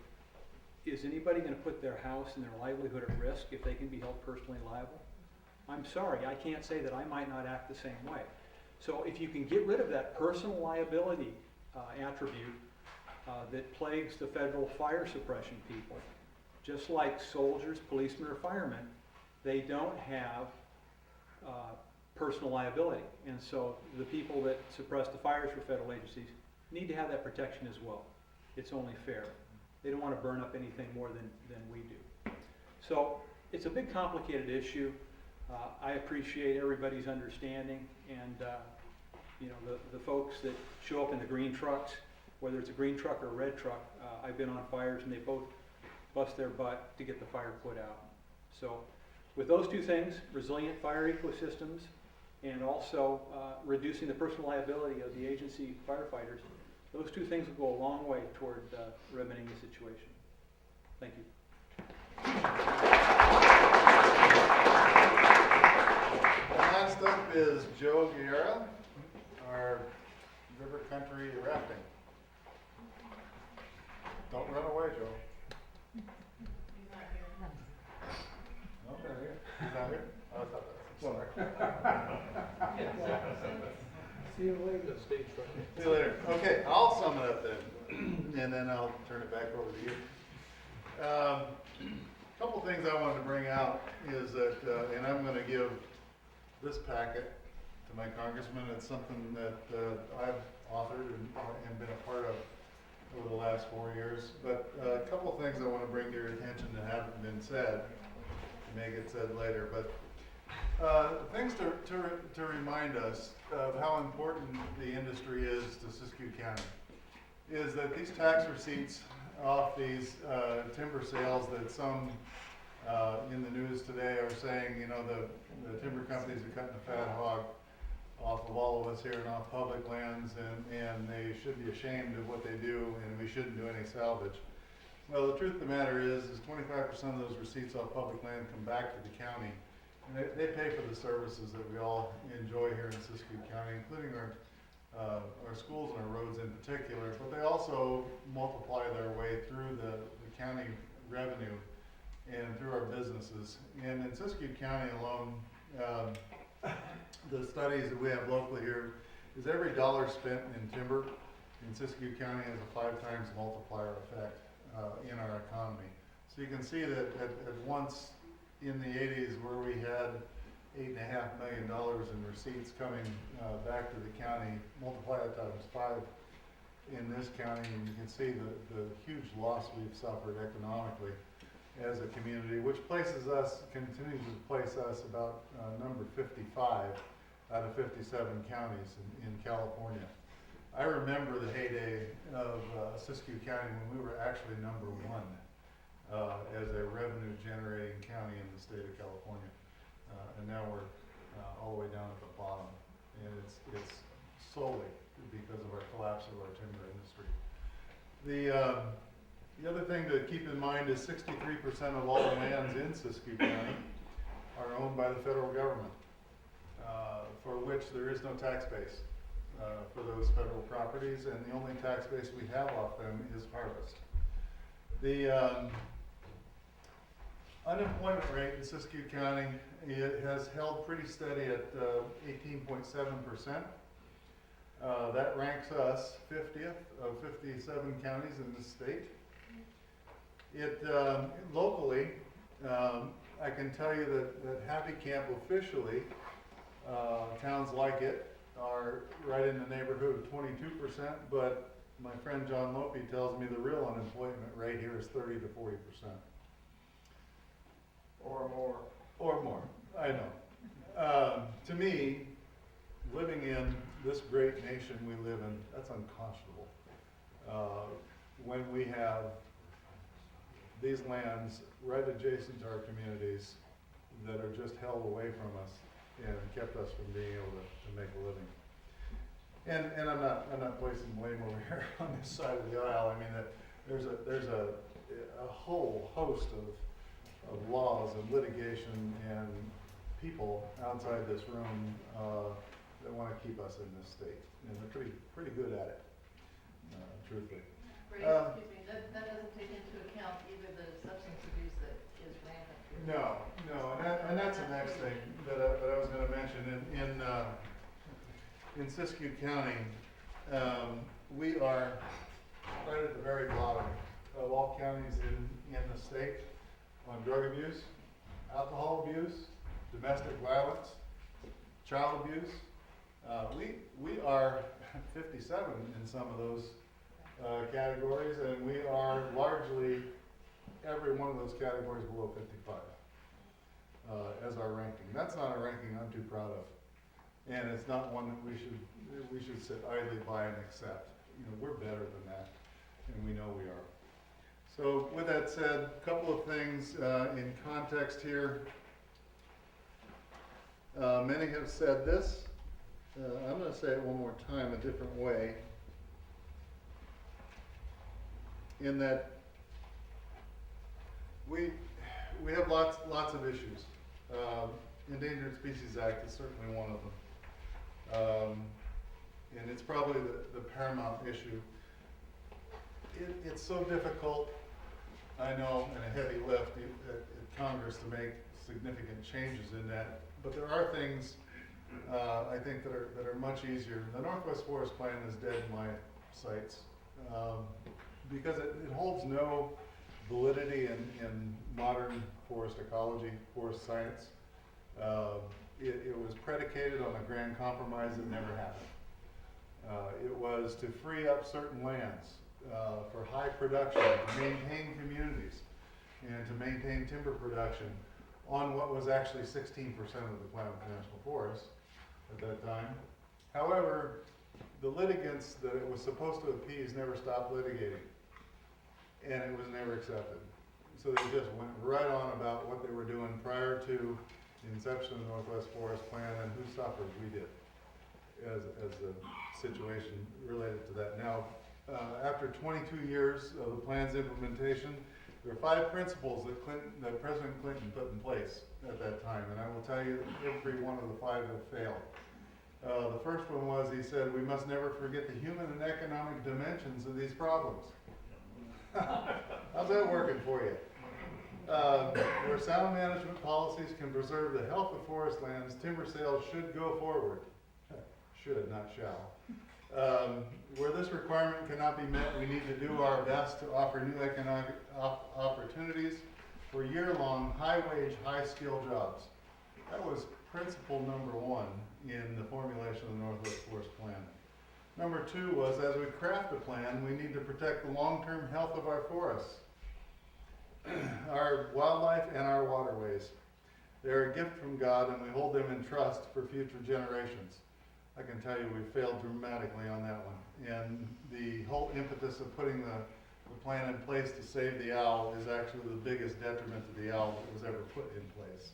is anybody going to put their house and their livelihood at risk if they can be held personally liable? I'm sorry, I can't say that I might not act the same way. So if you can get rid of that personal liability attribute that plagues the federal fire suppression people, just like soldiers, policemen, or firemen, they don't have personal liability. And so the people that suppress the fires for federal agencies need to have that protection as well. It's only fair. They don't want to burn up anything more than we do. So it's a big complicated issue. I appreciate everybody's understanding, and you know, the folks that show up in the green trucks, whether it's a green truck or a red truck, I've been on fires and they both bust their butt to get the fire put out. So with those two things, resilient fire ecosystems and also reducing the personal liability of the agency firefighters, those two things will go a long way toward remedying the situation. Thank you. Last up is Joe Guerra, our river country rafting. Don't run away, Joe. No, not here. He's not here? Oh, I thought that was, sorry. See you later. The stage right. See you later. Okay, I'll sum it up then, and then I'll turn it back over to you. Couple things I wanted to bring out is that, and I'm going to give this packet to my congressman. It's something that I've authored and been a part of over the last 4 years. But a couple of things I want to bring to your attention that haven't been said, may get said later. But things to remind us of how important the industry is to Siskiyou County is that these tax receipts off these timber sales that some in the news today are saying, you know, the timber companies are cutting a fat hog off of all of us here and off public lands, and they should be ashamed of what they do, and we shouldn't do any salvage. Well, the truth of the matter is 25% of those receipts off public land come back to the county. And they pay for the services that we all enjoy here in Siskiyou County, including our schools and our roads in particular, but they also multiply their way through the county revenue and through our businesses. And in Siskiyou County alone, the studies that we have locally here is every dollar spent in timber in Siskiyou County has a 5 times multiplier effect in our economy. So you can see that at once in the 80s where we had $8.5 million in receipts coming back to the county, multiply that times 5 in this county, and you can see the huge loss we've suffered economically as a community, which continues to place us about number 55 out of 57 counties in California. I remember the heyday of Siskiyou County when we were actually number 1 as a revenue generating county in the state of California. And now we're all the way down at the bottom. And it's solely because of our collapse of our timber industry. The other thing to keep in mind is 63% of all lands in Siskiyou County are owned by the federal government, for which there is no tax base for those federal properties, and the only tax base we have off them is harvest. The unemployment rate in Siskiyou County, it has held pretty steady at 18.7%. That ranks us 50th of 57 counties in the state. It locally, I can tell you that Happy Camp officially, towns like it are right in the neighborhood of 22%, but my friend John Lope tells me the real unemployment rate here is 30 to 40%. Or more. Or more, I know. To me, living in this great nation we live in, that's unconscionable. When we have these lands right adjacent to our communities that are just held away from us and kept us from being able to make a living. And I'm not placing blame over here on this side of the aisle. I mean, there's a whole host of laws and litigation and people outside this room that want to keep us in this state, and they're pretty good at it, truthfully. Ray, excuse me, that doesn't take into account either the substance abuse that is rampant here. No, and that's the next thing that I was going to mention. In Siskiyou County, we are right at the very bottom of all counties in the state on drug abuse, alcohol abuse, domestic violence, child abuse. We are 57 in some of those categories, and we are largely every one of those categories below 55 as our ranking. That's not a ranking I'm too proud of, and it's not one that we should sit idly by and accept. You know, we're better than that, and we know we are. So with that said, a couple of things in context here. Many have said this. I'm going to say it one more time a different way. In that we have lots of issues. Endangered Species Act is certainly one of them. And it's probably the paramount issue. It's so difficult, I know, and a heavy lift at Congress to make significant changes in that. But there are things I think that are much easier. The Northwest Forest Plan is dead in my sights because it holds no validity in modern forest ecology, forest science. It was predicated on a grand compromise that never happened. It was to free up certain lands for high production, to maintain communities, and to maintain timber production on what was actually 16% of the Klamath National Forest at that time. However, the litigants that it was supposed to appease never stopped litigating, and it was never accepted. So they just went right on about what they were doing prior to the inception of the Northwest Forest Plan, and who suffered? We did, as a situation related to that. Now, after 22 years of the plan's implementation, there are 5 principles that President Clinton put in place at that time, and I will tell you that every one of the 5 have failed. The first one was, he said, we must never forget the human and economic dimensions of these problems. How's that working for you? Where sound management policies can preserve the health of forest lands, timber sales should go forward. Should, not shall. Where this requirement cannot be met, we need to do our best to offer new economic opportunities for year-long, high-wage, high-skill jobs. That was principle number 1 in the formulation of the Northwest Forest Plan. Number 2 was, as we craft a plan, we need to protect the long-term health of our forests, our wildlife, and our waterways. They're a gift from God, and we hold them in trust for future generations. I can tell you we failed dramatically on that one. And the whole impetus of putting the plan in place to save the owl is actually the biggest detriment to the owl that was ever put in place.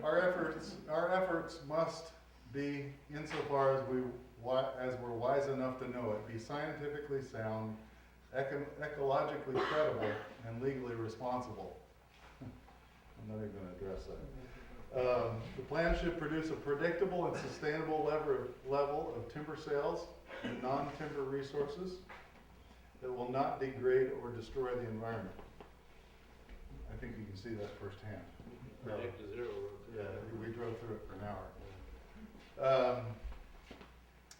Our efforts must be, insofar as we're wise enough to know it, be scientifically sound, ecologically credible, and legally responsible. I'm not even gonna address that. The plan should produce a predictable and sustainable level of timber sales and non-timber resources that will not degrade or destroy the environment. I think you can see that firsthand. Predict a zero. Yeah, we drove through it for an hour.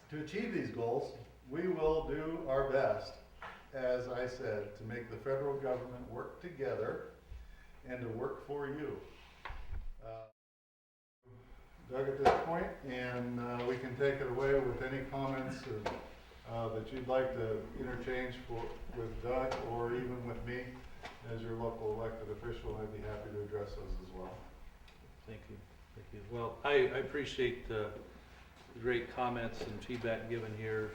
To achieve these goals, we will do our best, as I said, to make the federal government work together and to work for you. Doug at this point, and we can take it away with any comments that you'd like to interchange with Doug or even with me as your local elected official. I'd be happy to address those as well. Thank you, thank you. Well, I appreciate the great comments and feedback given here,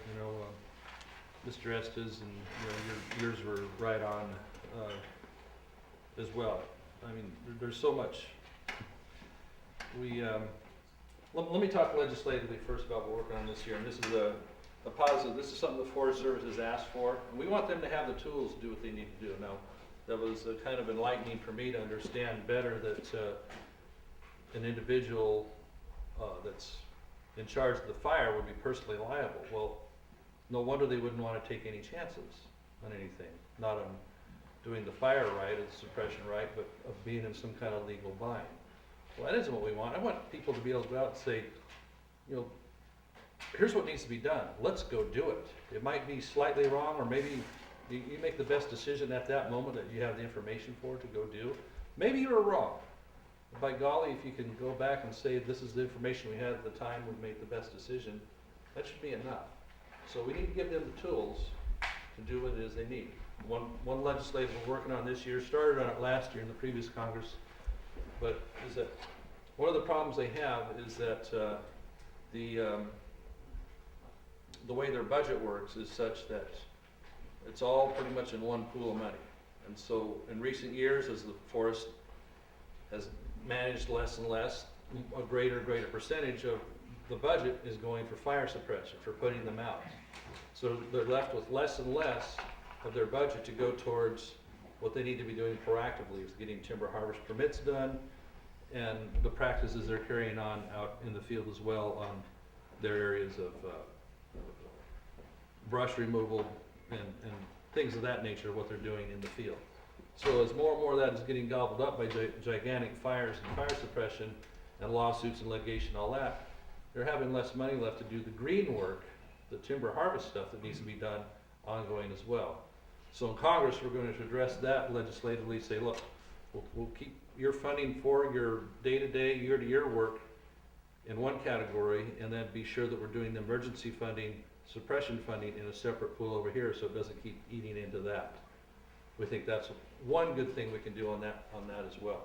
Mr. Estes, and yours were right on as well. I mean, there's so much. Let me talk legislatively first about what we're working on this year, and this is a positive. This is something the Forest Service has asked for, and we want them to have the tools to do what they need to do. Now, that was kind of enlightening for me to understand better that an individual that's in charge of the fire would be personally liable. Well, no wonder they wouldn't want to take any chances on anything, not on doing the fire right or the suppression right, but of being in some kind of legal bind. Well, that isn't what we want. I want people to be able to go out and say, here's what needs to be done. Let's go do it. It might be slightly wrong, or maybe you make the best decision at that moment that you have the information for to go do. Maybe you were wrong. By golly, if you can go back and say, this is the information we had at the time, we made the best decision, that should be enough. So we need to give them the tools to do what it is they need. One legislative we're working on this year, started on it last year in the previous Congress, but is that one of the problems they have is that the way their budget works is such that it's all pretty much in one pool of money. And so in recent years, as the forest has managed less and less, a greater and greater percentage of the budget is going for fire suppression, for putting them out. So they're left with less and less of their budget to go towards what they need to be doing proactively, is getting timber harvest permits done, and the practices they're carrying on out in the field as well on their areas of brush removal and things of that nature, what they're doing in the field. So as more and more of that is getting gobbled up by gigantic fires and fire suppression and lawsuits and litigation, all that, they're having less money left to do the green work, the timber harvest stuff that needs to be done ongoing as well. So in Congress, we're going to address that legislatively, say, look, we'll keep your funding for your day-to-day, year-to-year work in one category, and then be sure that we're doing the emergency funding, suppression funding in a separate pool over here, so it doesn't keep eating into that. We think that's one good thing we can do on that as well.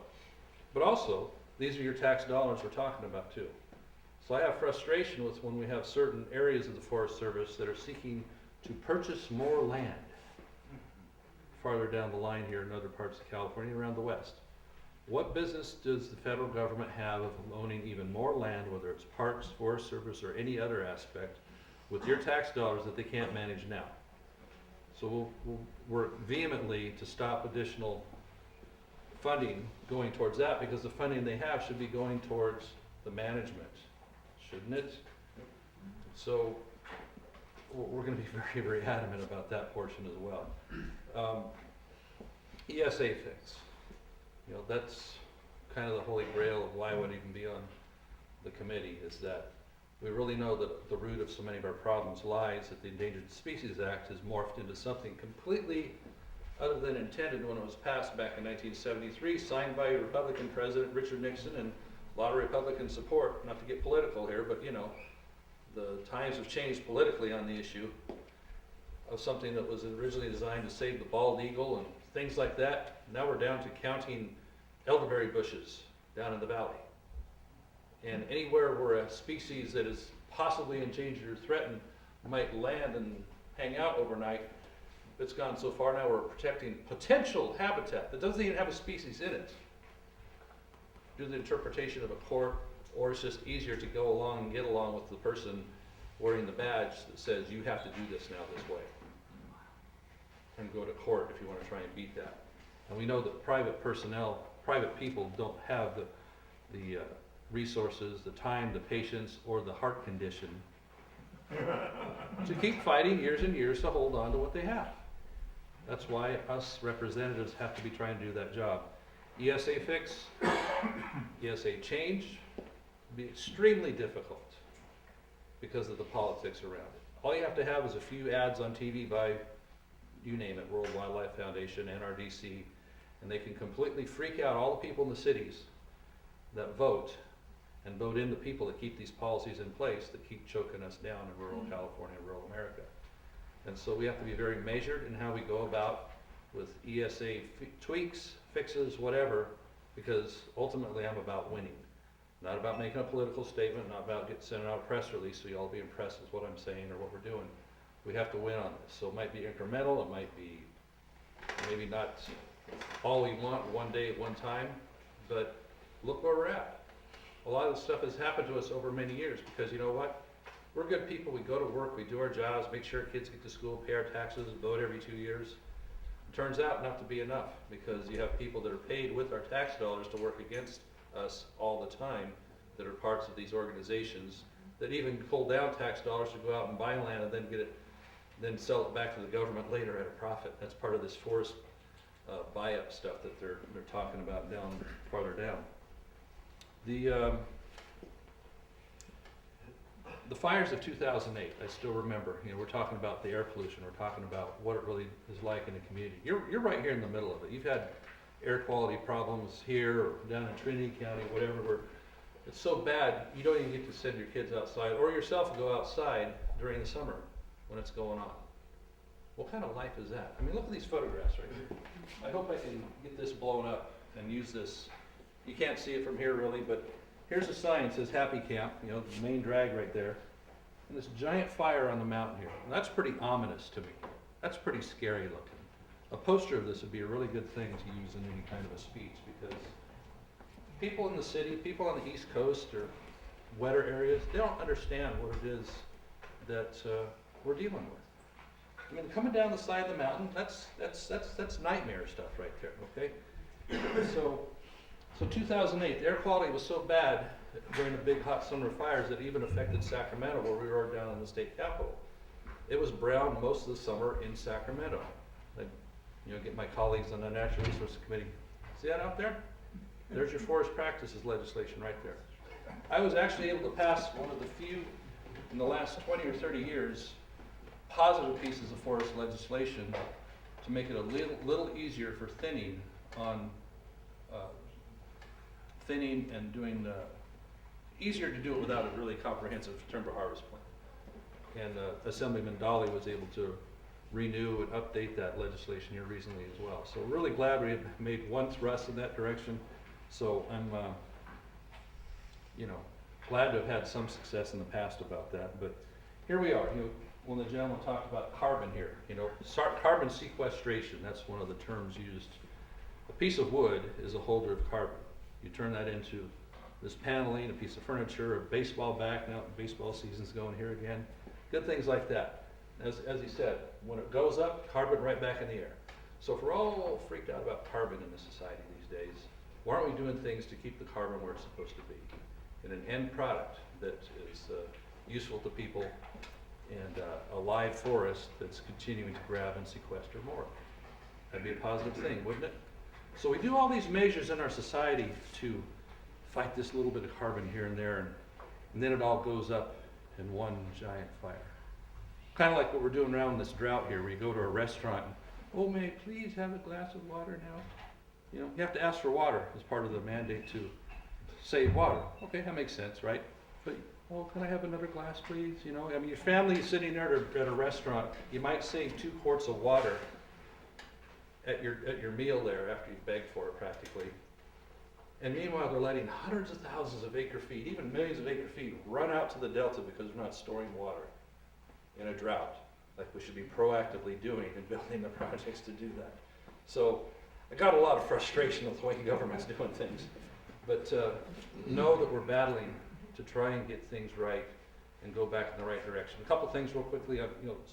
But also, these are your tax dollars we're talking about too. So I have frustration with when we have certain areas of the Forest Service that are seeking to purchase more land farther down the line here in other parts of California, around the West. What business does the federal government have of owning even more land, whether it's parks, Forest Service, or any other aspect, with your tax dollars that they can't manage now? So we'll work vehemently to stop additional funding going towards that, because the funding they have should be going towards the management, shouldn't it? So we're going to be very, very adamant about that portion as well. ESA fix. That's kind of the holy grail of why I would even be on the committee, is that we really know that the root of so many of our problems lies that the Endangered Species Act has morphed into something completely other than intended when it was passed back in 1973, signed by Republican President Richard Nixon, and a lot of Republican support. Not to get political here, but the times have changed politically on the issue of something that was originally designed to save the bald eagle and things like that. Now we're down to counting elderberry bushes down in the valley. And anywhere where a species that is possibly endangered or threatened might land and hang out overnight, it's gone so far now we're protecting potential habitat that doesn't even have a species in it, due to the interpretation of a court or it's just easier to go along and get along with the person wearing the badge that says you have to do this now this way, and go to court if you want to try and beat that. And we know that private people don't have the resources, the time, the patience, or the heart condition to keep fighting years and years to hold on to what they have. That's why us representatives have to be trying to do that job. ESA fix, ESA change, be extremely difficult because of the politics around it. All you have to have is a few ads on TV by, you name it, World Wildlife Foundation, NRDC, and they can completely freak out all the people in the cities that vote and vote in the people that keep these policies in place that keep choking us down in rural California, rural America. And so we have to be very measured in how we go about with ESA tweaks, fixes, whatever, because ultimately I'm about winning. Not about making a political statement, not about sending out a press release so you all be impressed with what I'm saying or what we're doing. We have to win on this. So it might be incremental, it might be maybe not all we want one day at one time, but look where we're at. A lot of this stuff has happened to us over many years because you know what? We're good people, we go to work, we do our jobs, make sure kids get to school, pay our taxes, vote every 2 years. It turns out not to be enough because you have people that are paid with our tax dollars to work against us all the time that are parts of these organizations that even pull down tax dollars to go out and buy land and then sell it back to the government later at a profit. That's part of this forest buy-up stuff that they're talking about farther down. The fires of 2008, I still remember. You know, we're talking about the air pollution. We're talking about what it really is like in the community. You're right here in the middle of it. You've had air quality problems here or down in Trinity County, whatever. Where it's so bad you don't even get to send your kids outside or yourself go outside during the summer when it's going on. What kind of life is that? I mean, look at these photographs right here. I hope I can get this blown up and use this. You can't see it from here really, but here's a sign that says Happy Camp, you know, the main drag right there. And this giant fire on the mountain here. And that's pretty ominous to me. That's pretty scary looking. A poster of this would be a really good thing to use in any kind of a speech because people in the city, people on the East Coast or wetter areas, they don't understand what it is that we're dealing with. I mean, coming down the side of the mountain, that's nightmare stuff right there, okay? So 2008, the air quality was so bad during the big hot summer fires that even affected Sacramento, where we were down in the state capitol. It was brown most of the summer in Sacramento. Get my colleagues on the Natural Resources Committee. See that out there? There's your forest practices legislation right there. I was actually able to pass one of the few in the last 20 or 30 years positive pieces of forest legislation to make it a little easier for thinning and doing easier to do it without a really comprehensive timber harvest plan. And Assemblyman Dolly was able to renew and update that legislation here recently as well. So we're really glad we have made one thrust in that direction. So I'm glad to have had some success in the past about that. But here we are. When the gentleman talked about carbon here, carbon sequestration, that's one of the terms used. A piece of wood is a holder of carbon. You turn that into this paneling, a piece of furniture, a baseball bat. Now baseball season's going here again. Good things like that. As he said, when it goes up, carbon right back in the air. So if we're all freaked out about carbon in this society these days, why aren't we doing things to keep the carbon where it's supposed to be? In an end product that is useful to people and a live forest that's continuing to grab and sequester more. That'd be a positive thing, wouldn't it? So we do all these measures in our society to fight this little bit of carbon here and there, and then it all goes up in one giant fire. Kind of like what we're doing around this drought here, where you go to a restaurant, and, oh, may I please have a glass of water now? You have to ask for water as part of the mandate to save water. Okay, that makes sense, right? But, well, can I have another glass, please? Your family is sitting there at a restaurant. You might save 2 quarts of water at your meal there after you've begged for it practically. And meanwhile, they're letting hundreds of thousands of acre feet, even millions of acre feet, run out to the delta because we're not storing water in a drought, like we should be proactively doing and building the projects to do that. So I got a lot of frustration with the way government's doing things, but know that we're battling to try and get things right and go back in the right direction. A couple things real quickly,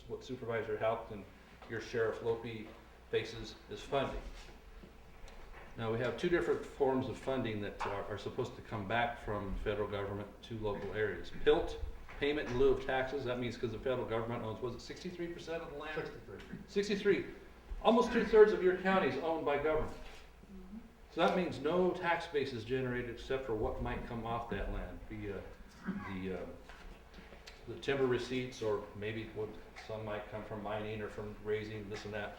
what Supervisor Haupt and your Sheriff Lopi faces is funding. Now, we have two different forms of funding that are supposed to come back from federal government to local areas. PILT, payment in lieu of taxes, that means because the federal government owns, was it 63% of the land? 63. Almost 2/3 of your county is owned by government. So that means no tax base is generated except for what might come off that land, via the timber receipts, or maybe what some might come from mining or from raising this and that.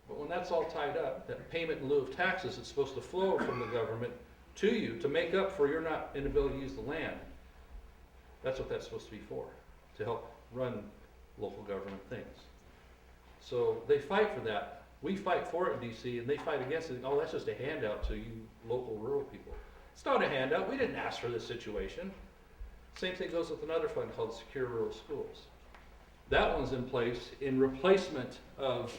But when that's all tied up, that payment in lieu of taxes is supposed to flow from the government to you to make up for your inability to use the land. That's what that's supposed to be for, to help run local government things. So they fight for that. We fight for it in DC, and they fight against it. Oh, that's just a handout to you local rural people. It's not a handout. We didn't ask for this situation. Same thing goes with another fund called Secure Rural Schools. That one's in place in replacement of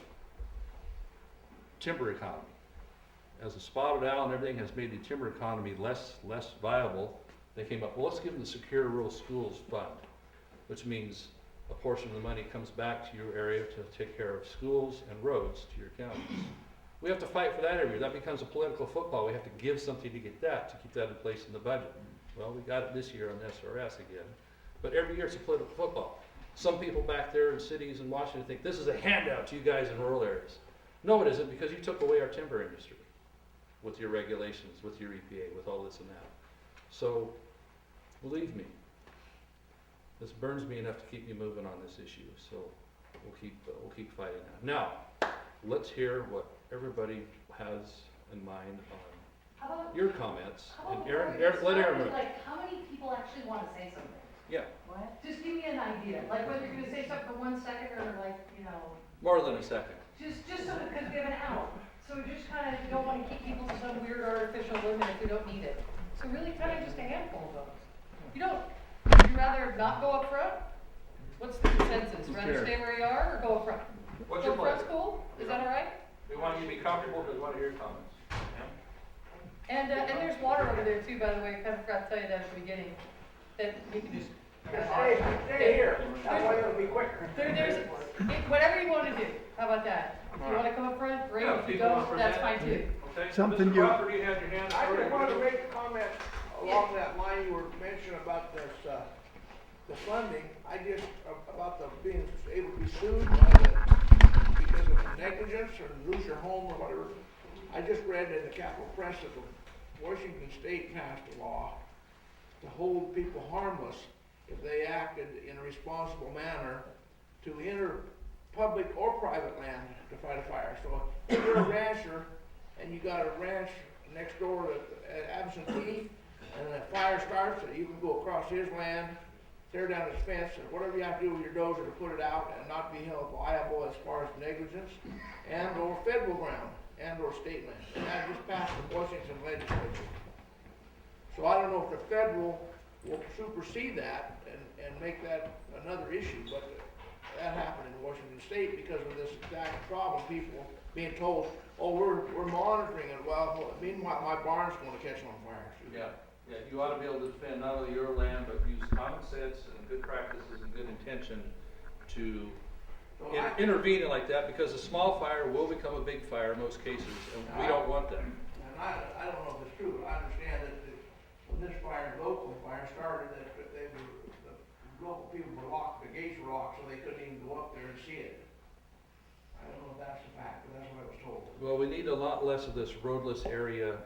timber economy. As the spotted owl and everything has made the timber economy less viable, they came up, well, let's give them the Secure Rural Schools Fund, which means a portion of the money comes back to your area to take care of schools and roads to your counties. We have to fight for that every year. That becomes a political football. We have to give something to get that, to keep that in place in the budget. Well, we got it this year on SRS again. But every year it's a political football. Some people back there in cities in Washington think this is a handout to you guys in rural areas. No, it isn't, because you took away our timber industry with your regulations, with your EPA, with all this and that. So, believe me, this burns me enough to keep me moving on this issue. So we'll keep fighting that. Now, let's hear what everybody has in mind on your comments. And Aaron, let Aaron move. Like, how many people actually want to say something? Yeah, What? Just give me an idea, like whether you're gonna say something for 1 second or like, more than a second. just so, because we have an hour. So we just kind of don't want to keep people to some weird artificial limit if we don't need it. So really kind of just a handful of those. Would you rather not go up front? What's the consensus? Rather stay where you are or go up front? What's Go your up front's pleasure? cool? Is that all right? We want you to be comfortable because we want to hear your comments. And there's water over there too, by the way. I kind of forgot to tell you that at the beginning. That you can just. Stay here, that way it'll be quicker. Whatever you want to do. How about that? If you want to come up front, great. Yeah, If you people want don't, to that's present. fine too. Okay, Something Mr. you- Crawford, you had your hand I up. just wanted to make a comment along that line you were mentioning about this, the funding. I just, about the being able to be sued because of negligence or lose your home or whatever. I just read in the Capitol Press that Washington State passed a law to hold people harmless if they acted in a responsible manner to enter public or private land to fight a fire. So if you're a rancher and you got a ranch next door at absentee and a fire starts, you can go across his land, tear down his fence, and whatever you have to do with your dozer to put it out and not be held liable as far as negligence and or federal ground and or state land. And that just passed the Washington legislature. So I don't know if the federal will supersede that and make that another issue, but that happened in Washington State because of this exact problem, people being told, oh, we're monitoring it. Well, meanwhile, my barn's gonna catch on fire. Yeah, you ought to be able to defend not only your land, but use common sense and good practices and good intention to So intervene in like that, because a small fire will become a big fire in most cases, and we don't want that. And I don't know if it's true, but I understand that when this local fire started, that the local people were locked, the gates were locked, so they couldn't even go up there and see it. I don't know if that's the fact, but that's what I was told. Well, we need a lot less of this roadless area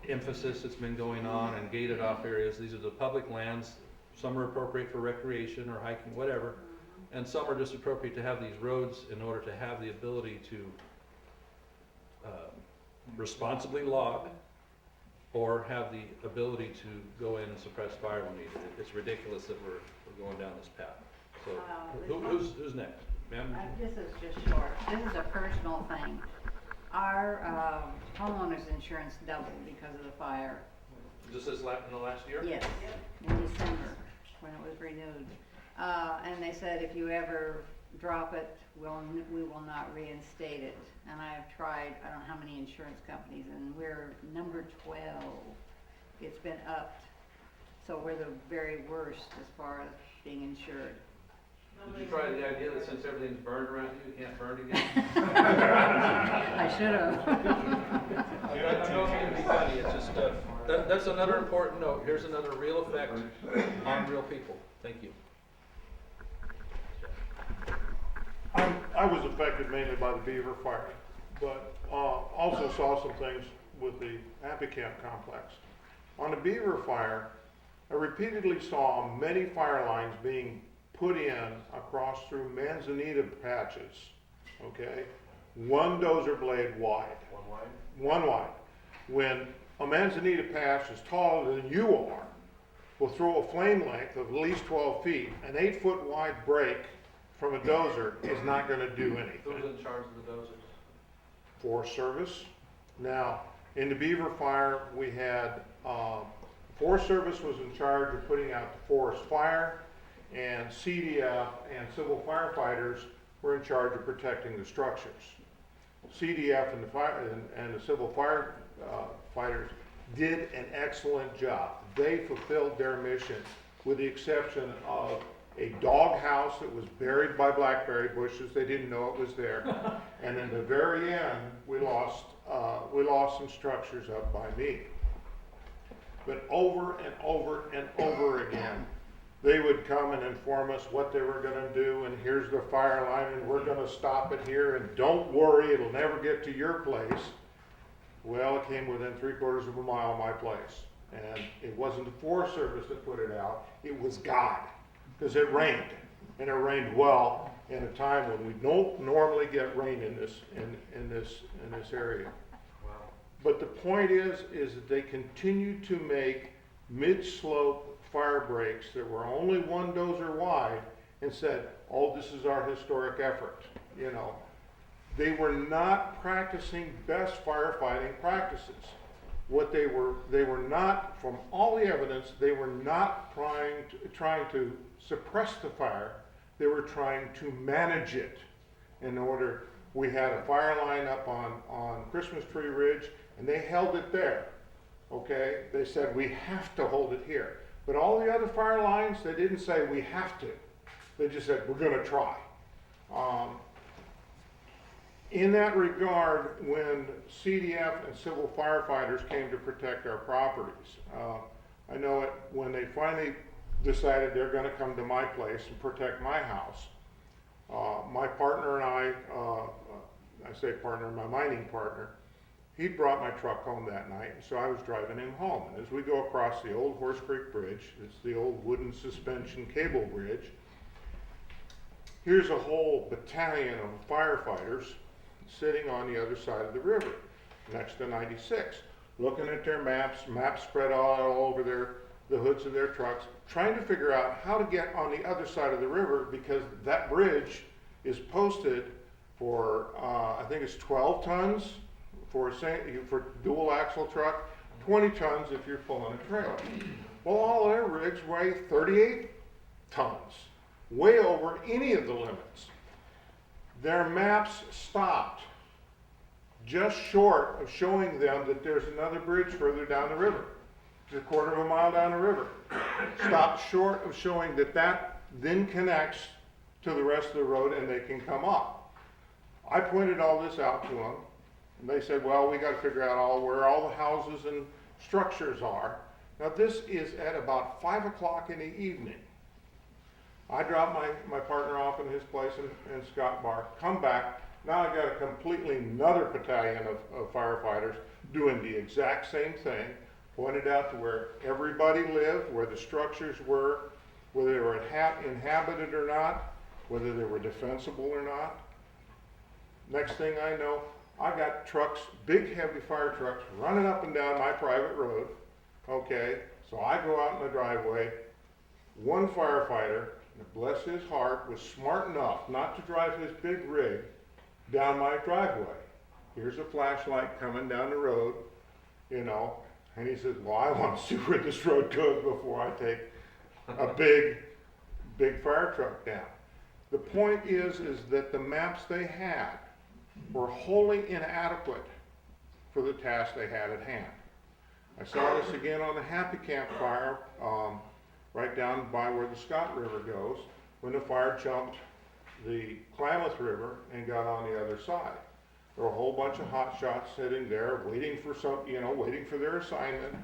emphasis that's been going on and gated off areas. These are the public lands. Some are appropriate for recreation or hiking, whatever. And some are just appropriate to have these roads in order to have the ability to responsibly log or have the ability to go in and suppress fire when needed. It's ridiculous that we're going down this path. So who's next? Ma'am? This is just short. This is a personal thing. Our homeowners insurance doubled because of the fire. Just this in the last year? Yes, in December, when it was renewed. And they said if you ever drop it, we will not reinstate it. And I've tried, I don't know how many insurance companies, and we're number 12. It's been upped So we're the very worst as far as being insured. Did you try the idea that since everything's burned around you, you can't burn again? I should have. I don't mean to be funny, it's just, that's another important note. Here's another real effect on real people. Thank you. I was affected mainly by the Beaver fire, but also saw some things with the Happy Camp complex. On the Beaver fire, I repeatedly saw many fire lines being put in across through manzanita patches, okay? One dozer blade wide. One wide. When a manzanita patch is taller than you are, will throw a flame length of at least 12 feet, an 8-foot wide break from a dozer is not gonna do anything. Who's in charge of the dozers? Forest Service. Now, in the Beaver fire, we had, Forest Service was in charge of putting out the forest fire, and CDF and civil firefighters were in charge of protecting the structures. CDF and the fire and the civil firefighters did an excellent job. They fulfilled their mission, with the exception of a dog house that was buried by blackberry bushes. They didn't know it was there. And in the very end, we lost some structures up by me. But over and over and over again, they would come and inform us what they were gonna do, and here's the fire line, and we're gonna stop it here, and don't worry, it'll never get to your place. Well, it came within 3/4 of a mile of my place. And it wasn't the Forest Service that put it out, it was God. Because it rained, and it rained well in a time when we don't normally get rain in this area. Wow. But the point is that they continue to make mid-slope fire breaks that were only one dozer wide and said, oh, this is our historic effort, you know. They were not practicing best firefighting practices. What they were not, from all the evidence, they were not trying to suppress the fire. They were trying to manage it. In order, we had a fire line up on Christmas Tree Ridge, and they held it there. Okay, they said we have to hold it here. But all the other fire lines, they didn't say we have to. They just said we're going to try. In that regard, when CDF and civil firefighters came to protect our properties, I know it when they finally decided they're going to come to my place and protect my house. My partner and I say partner, my mining partner, he brought my truck home that night, so I was driving him home. And as we go across the old Horse Creek Bridge, it's the old wooden suspension cable bridge, here's a whole battalion of firefighters sitting on the other side of the river, next to 96, looking at their maps spread all over the hoods of their trucks, trying to figure out how to get on the other side of the river, because that bridge is posted for, I think it's 12 tons for dual axle truck, 20 tons if you're pulling a trailer. Well, all their rigs weigh 38 tons, way over any of the limits. Their maps stopped just short of showing them that there's another bridge further down the river, just a 1/4 of a mile down the river. Stopped short of showing that that then connects to the rest of the road and they can come up. I pointed all this out to them, and they said, well, we got to figure out where all the houses and structures are. Now this is at about 5 o'clock in the evening. I drop my partner off in his place in Scott Bar, come back. Now I got a completely another battalion of firefighters doing the exact same thing, pointed out to where everybody lived, where the structures were, whether they were inhabited or not, whether they were defensible or not. Next thing I know, I got trucks, big heavy fire trucks, running up and down my private road. Okay, so I go out in the driveway. One firefighter, bless his heart, was smart enough not to drive his big rig down my driveway. Here's a flashlight coming down the road, you know, and he says, well, I want to see where this road goes before I take a big fire truck down. The point is that the maps they had were wholly inadequate for the task they had at hand. I saw this again on the Happy Camp fire, right down by where the Scott River goes, when the fire jumped the Klamath River and got on the other side. There were a whole bunch of hot shots sitting there, waiting for waiting for their assignment,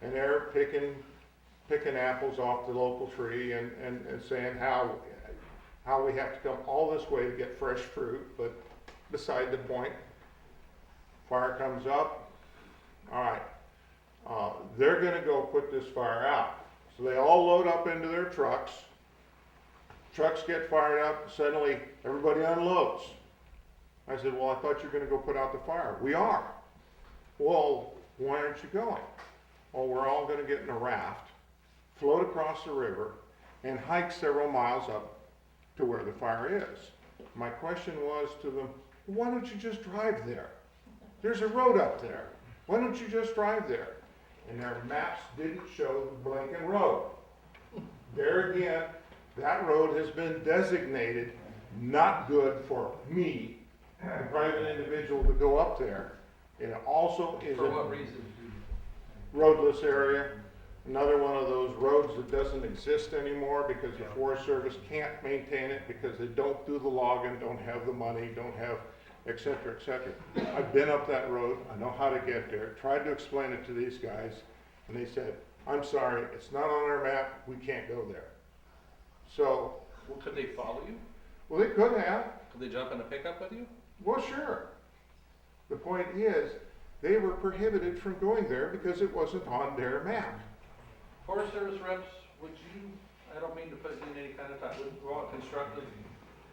and they're picking apples off the local tree and saying how we have to come all this way to get fresh fruit, but beside the point. Fire comes up, all right, they're gonna go put this fire out. So they all load up into their trucks get fired up, suddenly everybody unloads. I said, well, I thought you were gonna go put out the fire. We are. Well, why aren't you going? Well, we're all gonna get in a raft, float across the river, and hike several miles up to where the fire is. My question was to them, why don't you just drive there? There's a road up there. Why don't you just drive there? And their maps didn't show the blinking road. There again, that road has been designated not good for me, a private individual, to go up there. It also is For what reason? roadless area. Another one of those roads that doesn't exist anymore because the Forest Service can't maintain it because they don't do the logging, don't have the money, don't have, et cetera, et cetera. I've been up that road, I know how to get there, tried to explain it to these guys, and they said, I'm sorry, it's not on our map, we can't go there. So, Well, could they follow you? well, they could have, Could they jump in a pickup with you? well, sure. The point is, they were prohibited from going there because it wasn't on their map. Forest Service reps, would you, I don't mean to put you in any kind of time, would go out constructive,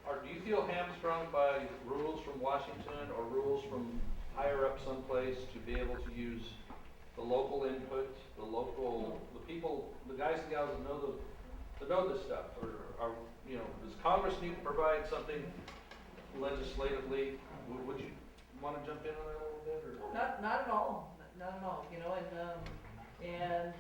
or do you feel hamstrung by rules from Washington or rules from higher up someplace to be able to use the local input, the people, the guys and gals that know this stuff, or, does Congress need to provide something legislatively? Would you wanna jump in on that a little bit, or? Not at all, not at all, and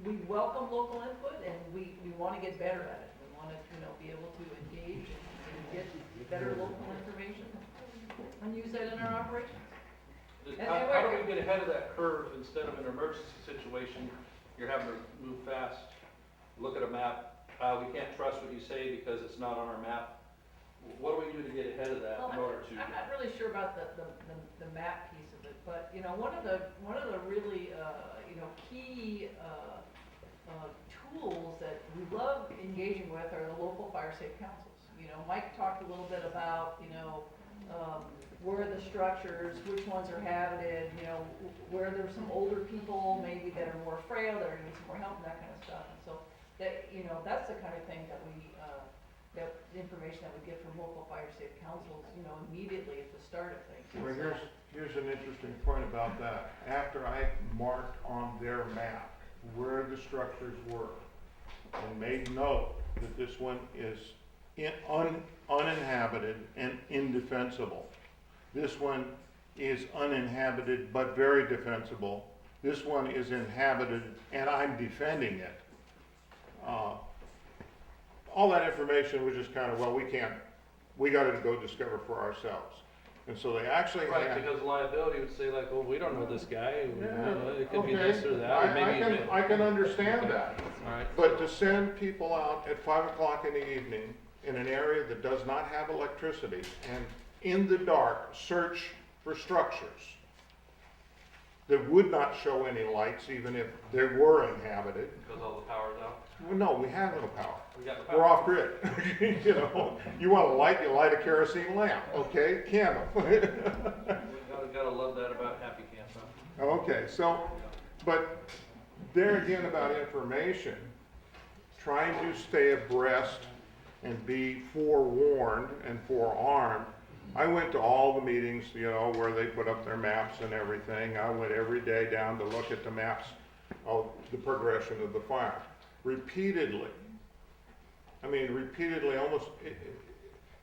we welcome local input, and we wanna get better at it. We wanna, be able to engage and get better local information and use that in our operations. How do we get ahead of that curve instead of an emergency situation, you're having to move fast, look at a map, we can't trust what you say because it's not on our map. What do we do to get ahead of that in order to? I'm not really sure about the map piece of it, but, one of the really, key, tools that we love engaging with are the local fire safe councils. Mike talked a little bit about, where are the structures, which ones are habited, where there's some older people maybe that are more frail, that are gonna need some more help and that kind of stuff. And so that, that's the kind of thing that we, that information that we get from local fire safe councils, immediately at the start of things. Well, here's an interesting point about that. After I marked on their map where the structures were and made note that this one is uninhabited and indefensible. This one is uninhabited but very defensible. This one is inhabited and I'm defending it. All that information was just kind of, well, we got to go discover for ourselves. And so they actually Right, had, because liability would say like, well, we don't know this guy, it could be okay, this or that, or maybe. I can understand that. All right. But to send people out at 5 o'clock in the evening in an area that does not have electricity and in the dark search for structures that would not show any lights even if they were inhabited. Because all the power's out. Well, no, we have no power. We got the power. We're off grid. You want a light, you light a kerosene lamp, okay? Candle. Gotta love that about Happy Camp, huh? Okay, so, but there again about information, trying to stay abreast and be forewarned and forearmed. I went to all the meetings, where they put up their maps and everything. I went every day down to look at the maps of the progression of the fire. Repeatedly, almost,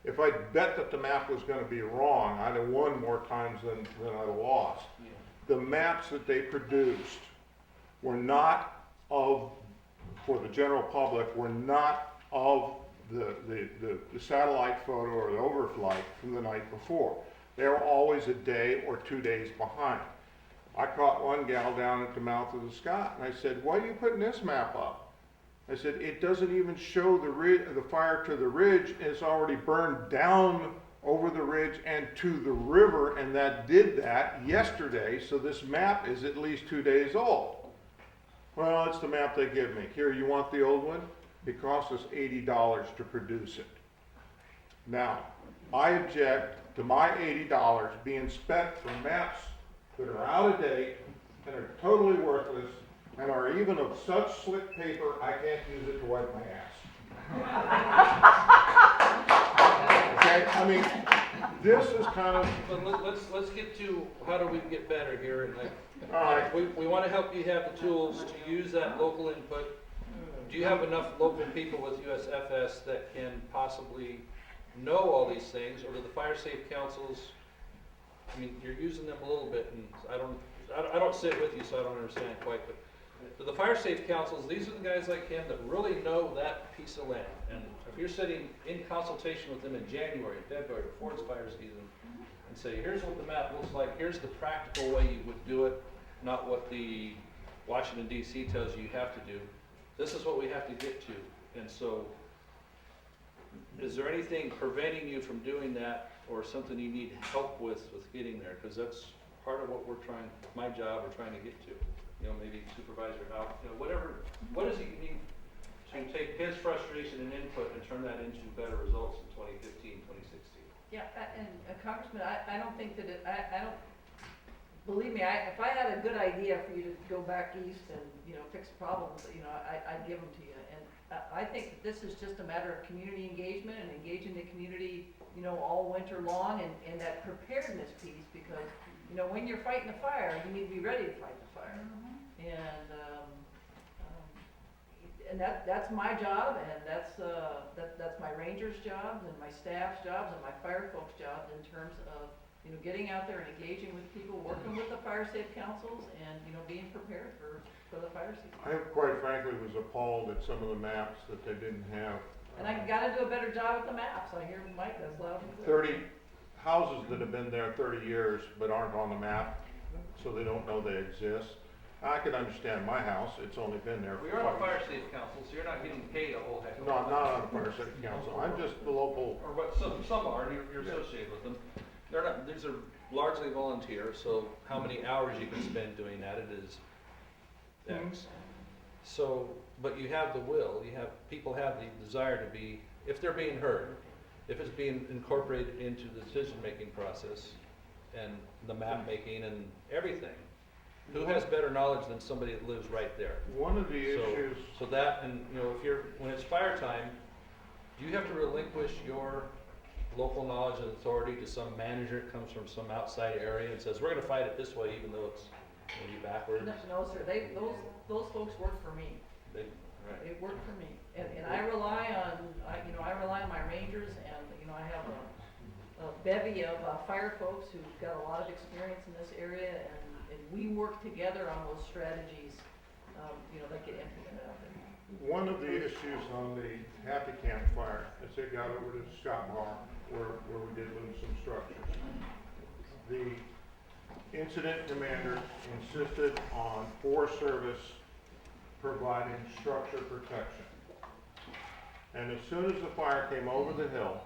if I bet that the map was gonna be wrong, I'd have won more times than I'd have lost. Yeah. The maps that they produced were not of, for the general public, were not of the satellite photo or the overflight from the night before. They were always a day or 2 days behind. I caught one gal down at the mouth of the Scott, and I said, why are you putting this map up? I said, it doesn't even show the fire to the ridge, and it's already burned down over the ridge and to the river, and that did that yesterday, so this map is at least 2 days old. Well, it's the map they give me. Here, you want the old one? It costs us $80 to produce it. Now, I object to my $80 being spent for maps that are out of date and are totally worthless and are even of such slick paper I can't use it to wipe my ass. Okay, I mean, this is kind of. But let's get to how do we get better here, and All right. we want to help you have the tools to use that local input. Do you have enough local people with USFS that can possibly know all these things, or do the fire safe councils? I mean, you're using them a little bit, and I don't sit with you, so I don't understand quite. But do the fire safe councils, these are the guys like him that really know that piece of land. And if you're sitting in consultation with them in January, February, before it's fire season, and say, here's what the map looks like, here's the practical way you would do it, not what the Washington D.C. tells you have to do. This is what we have to get to. And so, is there anything preventing you from doing that, or something you need help with getting there? Because that's part of what my job, we're trying to get to. You know, maybe supervisor out, you know, whatever. What is it you need to take his frustration and input and turn that into better results in 2015, 2016? Yeah, and Congressman, I don't think that I don't, believe me, if I had a good idea for you to go back east and, you know, fix problems, you know, I'd give them to you. And I think that this is just a matter of community engagement and engaging the community, you know, all winter long, and that preparedness piece, because, you know, when you're fighting a fire, you need to be ready to fight the fire. And that's my job, and that's my ranger's jobs and my staff's jobs and my fire folks' jobs in terms of, you know, getting out there and engaging with people, working with the fire safe councils, and, you know, being prepared for the fire season. I quite frankly was appalled at some of the maps that they didn't have. And I gotta do a better job with the maps. I hear Mike, that's loud and clear. 30 houses that have been there 30 years but aren't on the map, so they don't know they exist. I can understand my house, it's only been there for We're on a 5 fire years. safe council, so you're not getting paid a whole heck of a No, lot. I'm not on the fire safety council, I'm just the local. Or what, some are, and you're associated with them. They're not, these are largely volunteer, so how many hours you can spend doing that, it is X. So, but you have the will, people have the desire to be, if they're being heard, if it's being incorporated into the decision-making process and the map making and everything. Who has better knowledge than somebody that lives right there? One of the issues, So that, and you know, when it's fire time, do you have to relinquish your local knowledge and authority to some manager that comes from some outside area and says, we're gonna fight it this way even though it's maybe backwards? No, sir, those folks work for me. Right. It worked for me, and I rely on my rangers, and, you know, I have a bevy of fire folks who've got a lot of experience in this area, and we work together on those strategies, you know, that get implemented out there. one of the issues on the Happy Camp fire, as they got over to Scott Bar, where we did lose some structures, the incident commander insisted on Forest Service providing structure protection. And as soon as the fire came over the hill,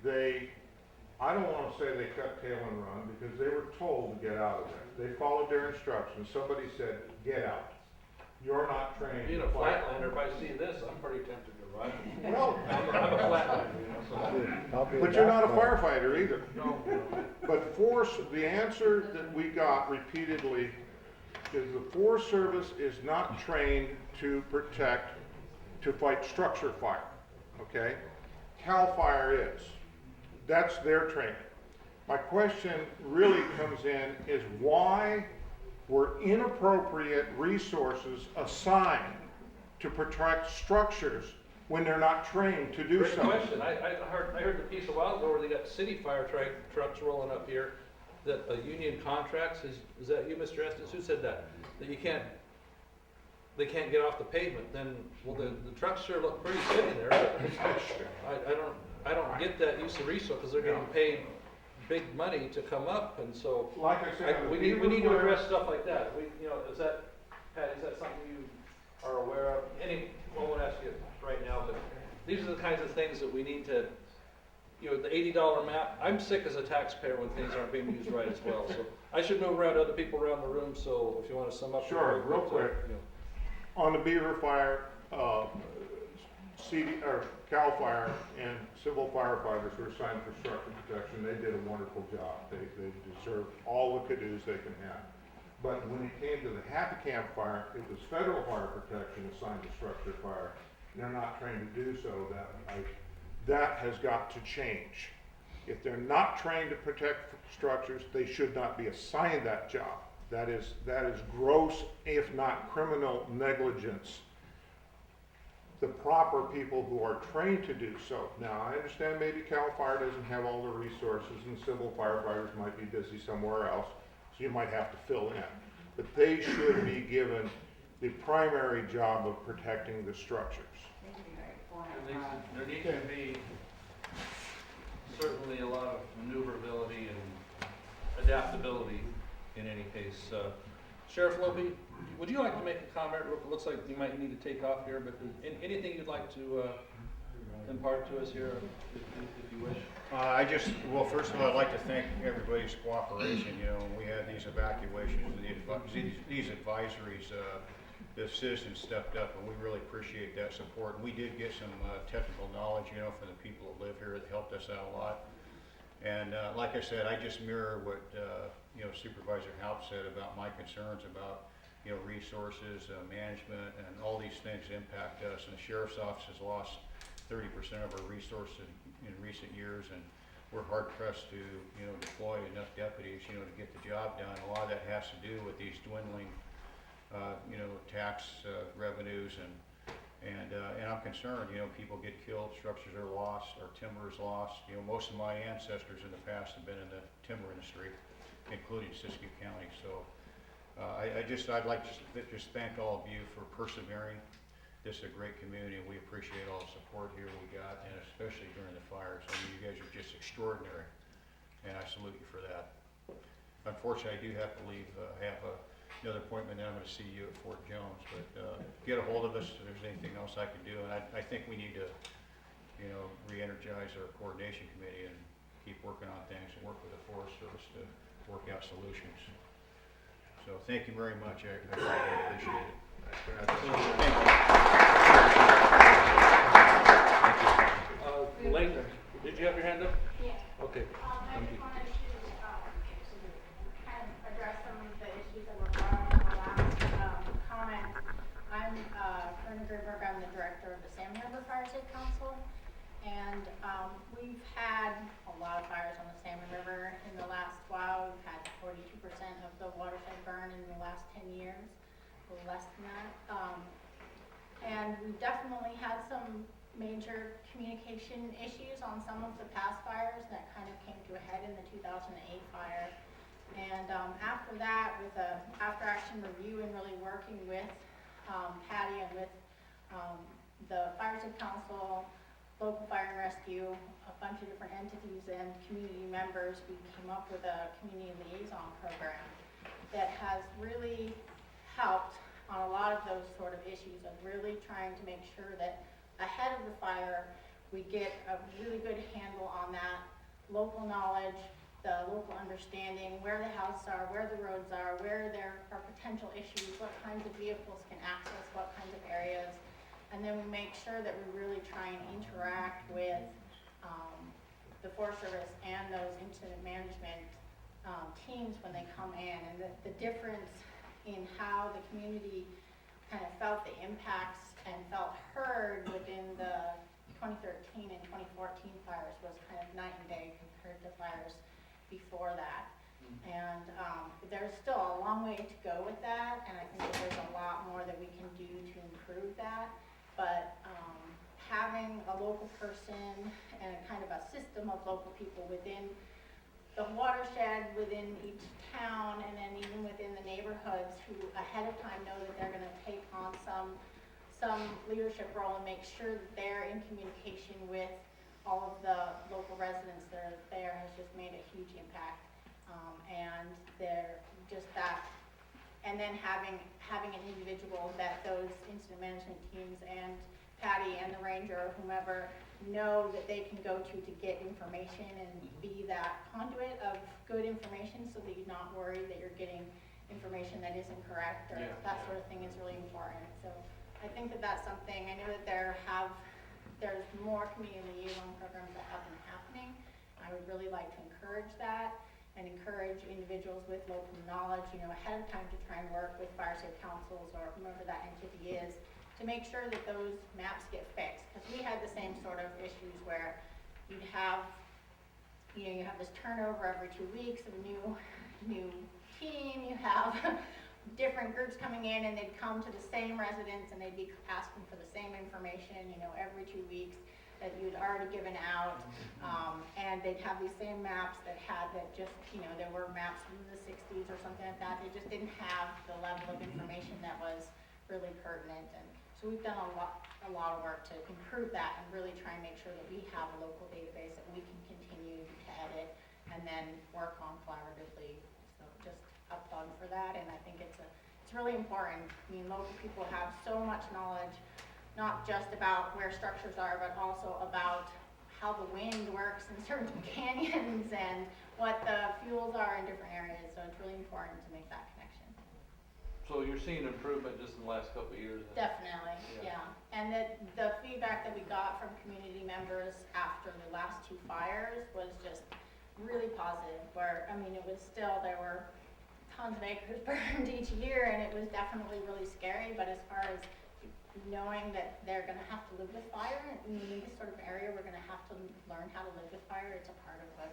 I don't want to say they cut tail and run, because they were told to get out of there. They followed their instructions. Somebody said, get out. You're not trained. Being a to fight." flatlander, if I see this, I'm pretty tempted to run. Well, I'm a flatlander, you know, so. but you're not a firefighter either. No. But the answer that we got repeatedly is the Forest Service is not trained to fight structure fire, okay? CAL FIRE is. That's their training. My question really comes in is why were inappropriate resources assigned to protect structures when they're not trained to do Great so? question. I heard the piece a while ago where they got city fire trucks rolling up here, that union contracts, is that you, Mr. Estes? Who said that? That they can't get off the pavement, then, well, the trucks sure look pretty sitting there. I don't get that use of resource, because they're getting paid big money to come up, and so Like I said, we need to address stuff like that. Is that, Patty, is that something you are aware of? I won't ask you right now, but these are the kinds of things that we need to, the $80 map, I'm sick as a taxpayer when things aren't being used right as well, so I should move around to other people around the room, so if you wanna sum up. Sure, real quick. On the Beaver Fire, CAL Fire and civil firefighters were assigned for structure protection. They did a wonderful job. They deserve all the kudos they can have. But when it came to the Happy Camp Fire, it was federal fire protection assigned to structure fire. They're not trained to do so. That has got to change. If they're not trained to protect structures, they should not be assigned that job. That is gross, if not criminal negligence. The proper people who are trained to do so. Now, I understand maybe CAL FIRE doesn't have all the resources and civil firefighters might be busy somewhere else, so you might have to fill in. But they should be given the primary job of protecting the structures. There needs to be certainly a lot of maneuverability and adaptability in any case. Sheriff Lope, would you like to make a comment? It looks like you might need to take off here, but anything you'd like to impart to us here, if you wish? Well, first of all, I'd like to thank everybody's cooperation. We had these evacuations, these advisories, the citizens stepped up, and we really appreciate that support. And we did get some technical knowledge, from the people that live here that helped us out a lot. And like I said, I just mirror what Supervisor Haupt said about my concerns about resources, management, and all these things impact us. And the Sheriff's Office has lost 30% of our resources in recent years, and we're hard pressed to deploy enough deputies to get the job done. A lot of that has to do with these dwindling tax revenues, and I'm concerned. People get killed, structures are lost, our timber is lost. Most of my ancestors in the past have been in the timber industry, including Siskiyou County. So I'd like to just thank all of you for persevering. This is a great community, and we appreciate all the support here we got, and especially during the fires. I mean, you guys are just extraordinary, and I salute you for that. Unfortunately, I do have to leave. I have another appointment, and I'm going to see you at Fort Jones. But get a hold of us if there's anything else I can do. And I think we need to, re-energize our coordination committee and keep working on things and work with the Forest Service to work out solutions. So thank you very much. I really appreciate it. Layton, did you have your hand up? Yeah. Okay. I just wanted to kind of address some of the issues that were brought up in the last comment. I'm Brenda Greenberg. I'm the director of the Salmon River Fire Safe Council, and we've had a lot of fires on the Salmon River in the last while. We've had 42% of the watershed burn in the last 10 years, or less than that, and we've definitely had some major communication issues on some of the past fires that kind of came to a head in the 2008 fire. And after that, with a after-action review and really working with Patty and with the Fire Safe Council, local fire and rescue, a bunch of different entities and community members, we came up with a community liaison program that has really helped on a lot of those sort of issues of really trying to make sure that ahead of the fire, we get a really good handle on that local knowledge, the local understanding, where the houses are, where the roads are, where there are potential issues, what kinds of vehicles can access what kinds of areas. And then we make sure that we really try and interact with the Forest Service and those incident management teams when they come in. And the difference in how the community kind of felt the impacts and felt heard within the 2013 and 2014 fires was kind of night and day compared to fires before that. And there's still a long way to go with that, and I think that there's a lot more that we can do to improve that. But having a local person and kind of a system of local people within the watershed, within each town, and then even within the neighborhoods who ahead of time know that they're going to take on some leadership role and make sure that they're in communication with all of the local residents that are there has just made a huge impact. And they're just that, and then having an individual that those incident management teams and Patty and the ranger or whomever know that they can go to get information and be that conduit of good information, so that you're not worried that you're getting information that isn't correct or that sort of thing is really important. So I think that that's something, I know that there's more community liaison programs that have been happening. I would really like to encourage that and encourage individuals with local knowledge, ahead of time to try and work with fire safe councils or whomever that entity is, to make sure that those maps get fixed. Because we had the same sort of issues where you have this turnover every 2 weeks of a new team, you have different groups coming in, and they'd come to the same residents and they'd be asking for the same information, every 2 weeks that you'd already given out, and they'd have these same maps that just, there were maps from the 60s or something like that. They just didn't have the level of information that was really pertinent. And so we've done a lot of work to improve that and really try and make sure that we have a local database that we can continue to edit and then work on collaboratively. So just a plug for that, and I think it's really important. I mean, local people have so much knowledge, not just about where structures are, but also about how the wind works in certain canyons and what the fuels are in different areas. So it's really important to make that connection. So you're seeing improvement just in the last couple of years? Then? Definitely, yeah. And the feedback that we got from community members after the last 2 fires was just really positive. Where, I mean, it was still, there were tons of acres burned each year, and it was definitely really scary. But as far as knowing that they're going to have to live with fire, and in this sort of area, we're going to have to learn how to live with fire. It's a part of what,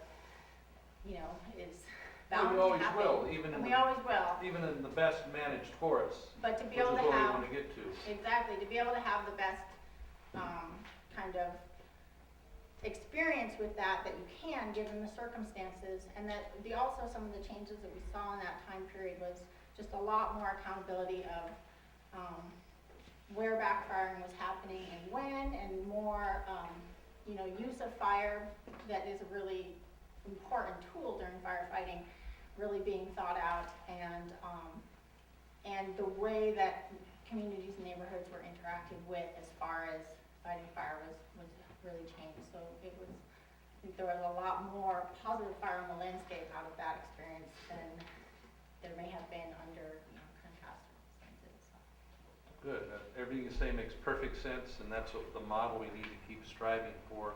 is bound we always to happen. will, even in we always will. Even in the best managed forests. But to be which able is to what have, we want to get to. exactly, to be able to have the best kind of experience with that you can, given the circumstances, and that also some of the changes that we saw in that time period was just a lot more accountability of where backfiring was happening and when, and more use of fire that is a really important tool during firefighting, really being thought out, and the way that communities and neighborhoods were interacted with as far as fighting fire was really changed. So I think there was a lot more positive fire on the landscape out of that experience than there may have been under kind of past circumstances. So. Good. Everything you say makes perfect sense, and that's what the model we need to keep striving for,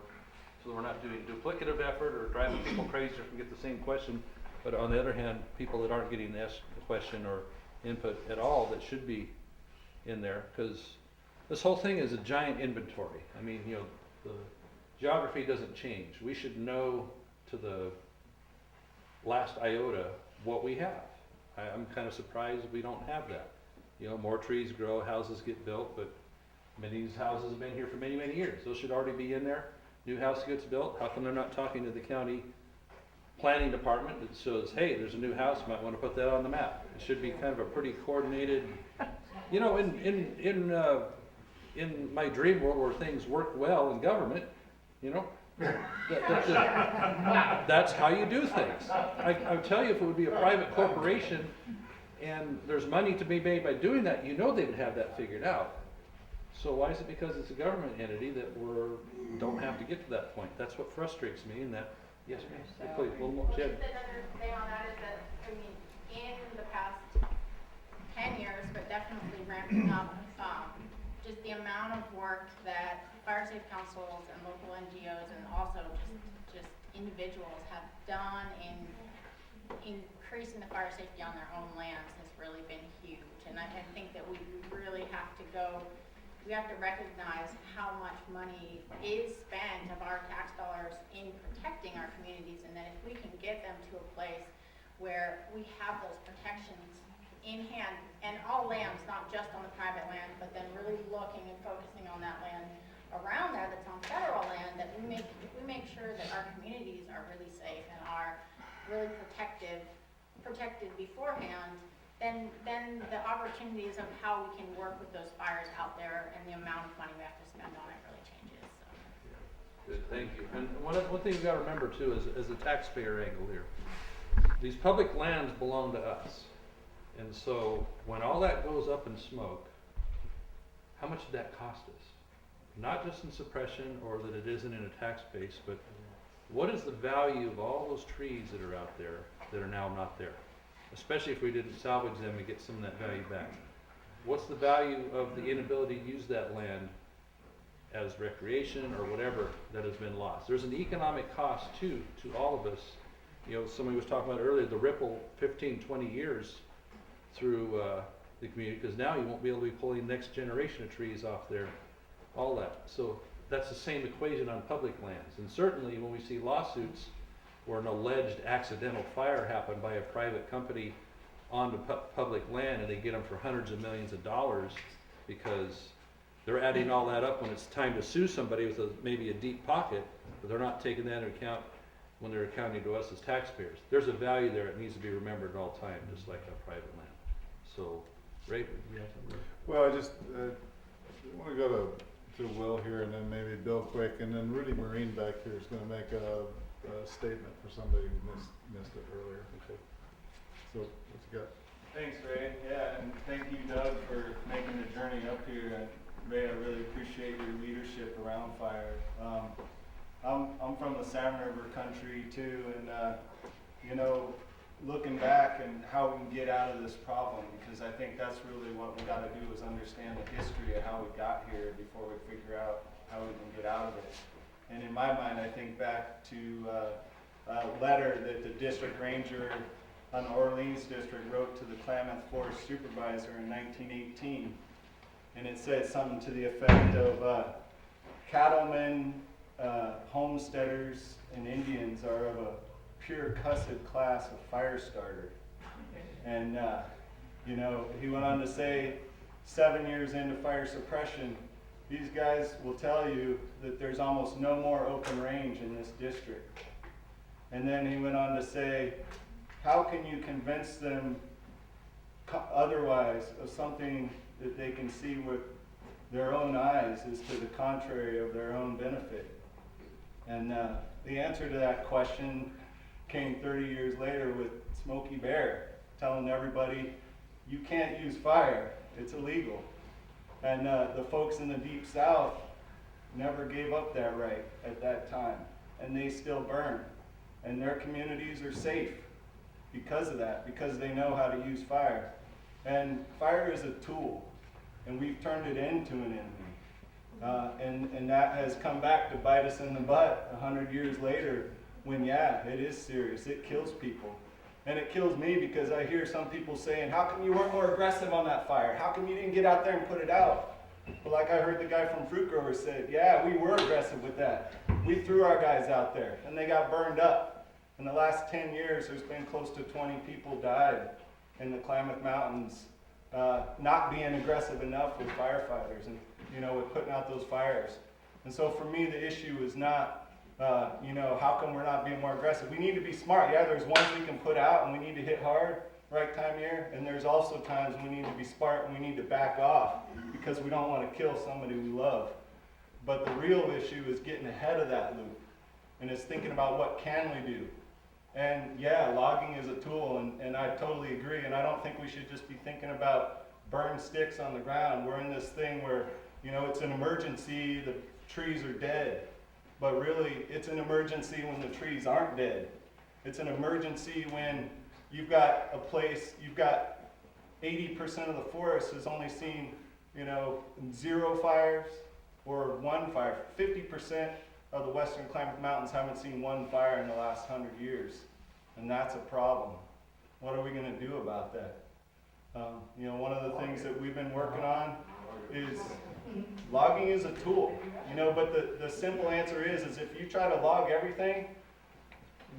so that we're not doing duplicative effort or driving people crazy if we get the same question. But on the other hand, people that aren't getting asked a question or input at all that should be in there, because this whole thing is a giant inventory. I mean, the geography doesn't change. We should know to the last iota what we have. I'm kind of surprised we don't have that. More trees grow, houses get built, but many of these houses have been here for many, many years. Those should already be in there. New house gets built. How come they're not talking to the county planning department that says, hey, there's a new house, you might want to put that on the map? It should be kind of a pretty coordinated, in my dream world where things work well in government, that's how you do things. I tell you, if it would be a private corporation and there's money to be made by doing that, they would have that figured out. So why is it because it's a government entity that don't have to get to that point? That's what frustrates me, and that, yes, ma'am, please, a little more, Jen. Another thing on that is that, in the past 10 years, but definitely ramping up, just the amount of work that fire safe councils and local NGOs and also just individuals have done in increasing the fire safety on their own lands has really been huge. And I think that we really have to recognize how much money is spent of our tax dollars in protecting our communities, and that if we can get them to a place where we have those protections in hand, and all lands, not just on the private land, but then really looking and focusing on that land around there that's on federal land, that we make sure that our communities are really safe and are really protected beforehand, then the opportunities of how we can work with those fires out there and the amount of money we have to spend on it really changes. So. Good, thank you. And one thing you gotta remember too is, as a taxpayer angle here, these public lands belong to us. And so when all that goes up in smoke, how much did that cost us? Not just in suppression or that it isn't in a tax base, but what is the value of all those trees that are out there that are now not there? Especially if we didn't salvage them and get some of that value back. What's the value of the inability to use that land as recreation or whatever that has been lost? There's an economic cost too, to all of us. You know, somebody was talking about earlier, the ripple 15, 20 years through the community, because now you won't be able to be pulling next generation of trees off there, all that. So that's the same equation on public lands. And certainly when we see lawsuits where an alleged accidental fire happened by a private company onto public land and they get them for hundreds of millions of dollars because they're adding all that up when it's time to sue somebody with maybe a deep pocket, but they're not taking that into account when they're accounting to us as taxpayers. There's a value there. It needs to be remembered at all time, just like our private land. So, Ray, you have something? Well, I just want to go to Will here, and then maybe Bill quick, and then Rudy Marine back here is going to make a statement for somebody who missed it earlier. Okay. So, what you got? Thanks, Ray. Yeah, and thank you, Doug, for making the journey up here. And Ray, I really appreciate your leadership around fire. I'm from the Salmon River country too, and you know, looking back and how we can get out of this problem, because I think that's really what we got to do is understand the history of how we got here before we figure out how we can get out of it. And in my mind, I think back to a letter that the district ranger on the Orleans district wrote to the Klamath Forest supervisor in 1918, and it said something to the effect of cattlemen, homesteaders, and Indians are of a pure cussed class of fire starter. And you know, he went on to say 7 years into fire suppression, these guys will tell you that there's almost no more open range in this district. And then he went on to say, how can you convince them otherwise of something that they can see with their own eyes is to the contrary of their own benefit? And the answer to that question came 30 years later with Smokey Bear telling everybody, you can't use fire, it's illegal. And the folks in the Deep South never gave up that right at that time, and they still burn. And their communities are safe because of that, because they know how to use fire. And fire is a tool, and we've turned it into an enemy. And that has come back to bite us in the butt 100 years later when, yeah, it is serious. It kills people. And it kills me because I hear some people saying, how come you weren't more aggressive on that fire? How come you didn't get out there and put it out? Well, like I heard the guy from Fruit Growers say, yeah, we were aggressive with that. We threw our guys out there, and they got burned up. In the last 10 years, there's been close to 20 people died in the Klamath Mountains, not being aggressive enough with firefighters and, you know, with putting out those fires. And so for me, the issue is not, you know, how come we're not being more aggressive? We need to be smart. Yeah, there's ones we can put out and we need to hit hard right time here. And there's also times we need to be smart and we need to back off because we don't want to kill somebody we love. But the real issue is getting ahead of that loop. And it's thinking about what can we do. And yeah, logging is a tool, and I totally agree. And I don't think we should just be thinking about burn sticks on the ground. We're in this thing where, you know, it's an emergency, the trees are dead. But really, it's an emergency when the trees aren't dead. It's an emergency when you've got a place, you've got 80% of the forest has only seen, you know, 0 fires or 1 fire. 50% of the western Klamath Mountains haven't seen 1 fire in the last 100 years. And that's a problem. What are we going to do about that? You know, one of the things that we've been working on is logging is a tool, you know, but the simple answer is if you try to log everything,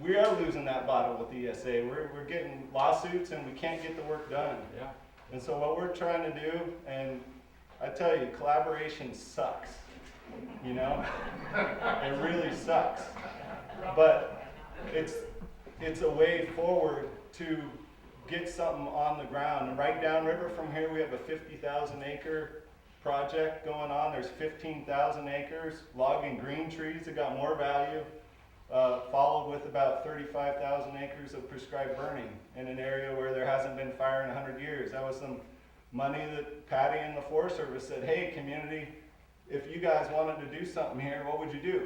we are losing that battle with the ESA. We're getting lawsuits and we can't get the work done. Yeah. And so what we're trying to do, and I tell you, collaboration sucks, you know? It really sucks. But it's a way forward to get something on the ground. And right downriver from here, we have a 50,000 acre project going on. There's 15,000 acres, logging green trees that got more value, followed with about 35,000 acres of prescribed burning in an area where there hasn't been fire in 100 years. That was some money that Patty and the Forest Service said, hey, community, if you guys wanted to do something here, what would you do?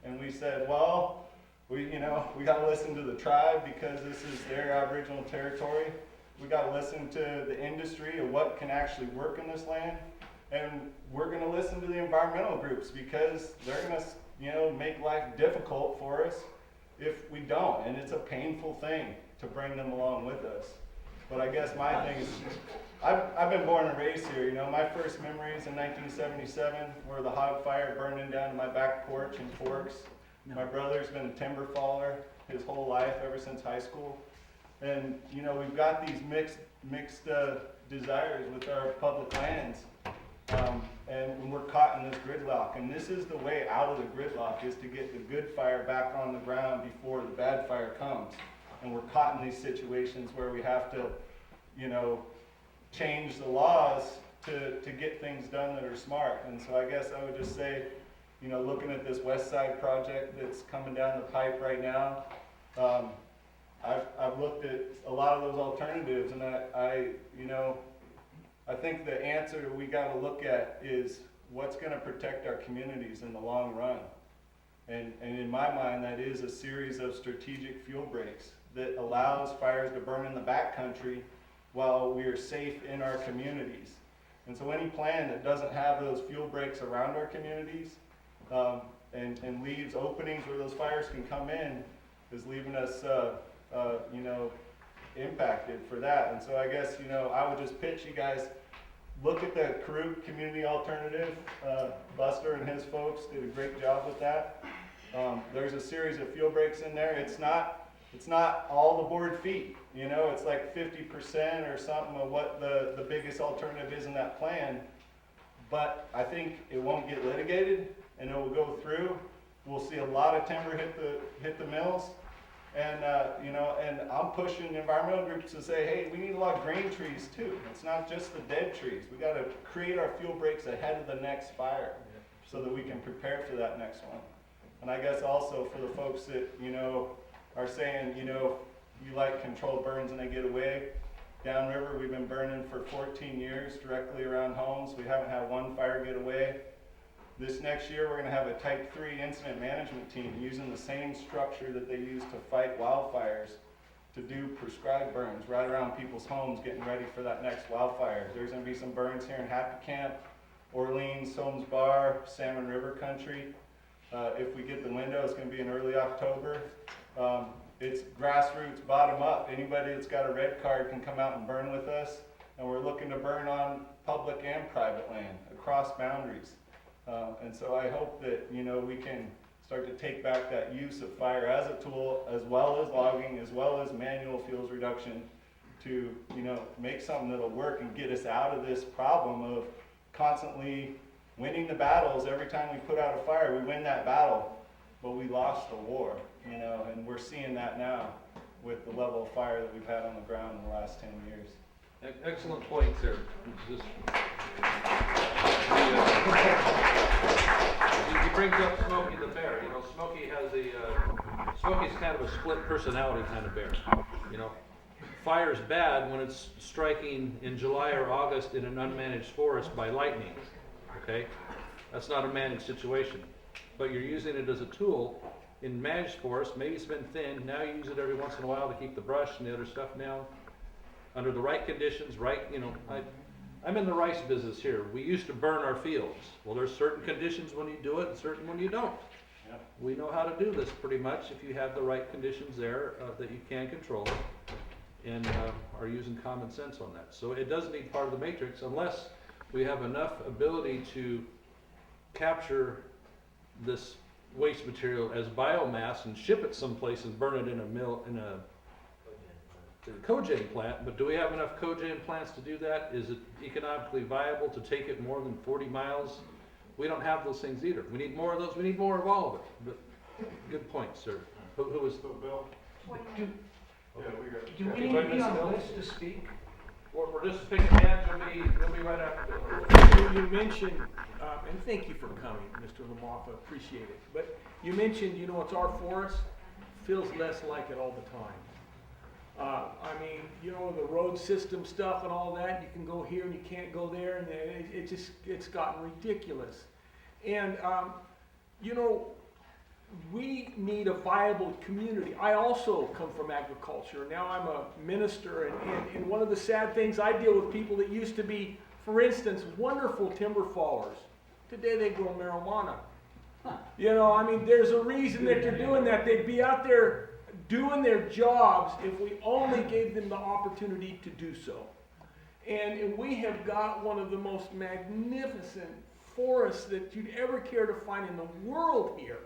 And we said, well, we got to listen to the tribe because this is their Aboriginal territory. We got to listen to the industry of what can actually work in this land. And we're going to listen to the environmental groups because they're going to, make life difficult for us if we don't. And it's a painful thing to bring them along with us. But I guess my thing is, I've been born and raised here. My first memories in 1977 were the hog fire burning down to my back porch in Forks. My brother's been a timber faller his whole life, ever since high school. And, we've got these mixed desires with our public lands. And we're caught in this gridlock. And this is the way out of the gridlock, is to get the good fire back on the ground before the bad fire comes. And we're caught in these situations where we have to, change the laws to get things done that are smart. And so I guess I would just say, looking at this West Side project that's coming down the pipe right now, I've looked at a lot of those alternatives, and I think the answer that we got to look at is what's going to protect our communities in the long run. And in my mind, that is a series of strategic fuel breaks that allows fires to burn in the backcountry while we are safe in our communities. And so any plan that doesn't have those fuel breaks around our communities and leaves openings where those fires can come in is leaving us, impacted for that. And so I guess, I would just pitch you guys, look at the Karuk Community Alternative. Buster and his folks did a great job with that. There's a series of fuel breaks in there. It's not all the board feet, it's like 50% or something of what the biggest alternative is in that plan. But I think it won't get litigated and it will go through. We'll see a lot of timber hit the mills. And, and I'm pushing environmental groups to say, hey, we need a lot of green trees too. It's not just the dead trees. We got to create our fuel breaks ahead of the next fire so that we can prepare for that next one. And I guess also for the folks that, are saying, you like controlled burns and they get away. Downriver, we've been burning for 14 years directly around homes. We haven't had one fire get away. This next year, we're going to have a Type 3 incident management team using the same structure that they use to fight wildfires to do prescribed burns right around people's homes, getting ready for that next wildfire. There's going to be some burns here in Happy Camp, Orleans, Soames Bar, Salmon River Country. If we get the window, it's going to be in early October. It's grassroots, bottom up. Anybody that's got a red card can come out and burn with us. And we're looking to burn on public and private land across boundaries. And so I hope that, we can start to take back that use of fire as a tool, as well as logging, as well as manual fuels reduction to, make something that'll work and get us out of this problem of constantly winning the battles. Every time we put out a fire, we win that battle, but we lost the war, and we're seeing that now with the level of fire that we've had on the ground in the last 10 years. Excellent points there. Just, he brings up Smokey the bear. Smokey's kind of a split personality kind of bear. Fire's bad when it's striking in July or August in an unmanaged forest by lightning. Okay, that's not a managed situation, but you're using it as a tool in managed forest. Maybe it's been thinned. Now you use it every once in a while to keep the brush and the other stuff down. Under the right conditions, I'm in the rice business here. We used to burn our fields. Well, there's certain conditions when you do it and certain when you don't. Yep. We know how to do this pretty much if you have the right conditions there that you can control and are using common sense on that. So it does need part of the matrix unless we have enough ability to capture this waste material as biomass and ship it someplace and burn it in a mill, in a cogen plant. But do we have enough cogen plants to do that? Is it economically viable to take it more than 40 miles? We don't have those things either. We need more of those. We need more of all of it. But good point, sir. Who was? Bill? Do we need to be on the list to speak? We're just picking hands. We'll be right after. you mentioned, and thank you for coming, Mr. LaMalfa, appreciate it. But you mentioned, it's our forest, feels less like it all the time. I mean, the road system stuff and all that, you can go here and you can't go there, and it's gotten ridiculous. And, we need a viable community. I also come from agriculture. Now I'm a minister, and one of the sad things, I deal with people that used to be, for instance, wonderful timber fallers. Today they grow marijuana. I mean, there's a reason that they're doing that. They'd be out there doing their jobs if we only gave them the opportunity to do so. And we have got one of the most magnificent forests that you'd ever care to find in the world here.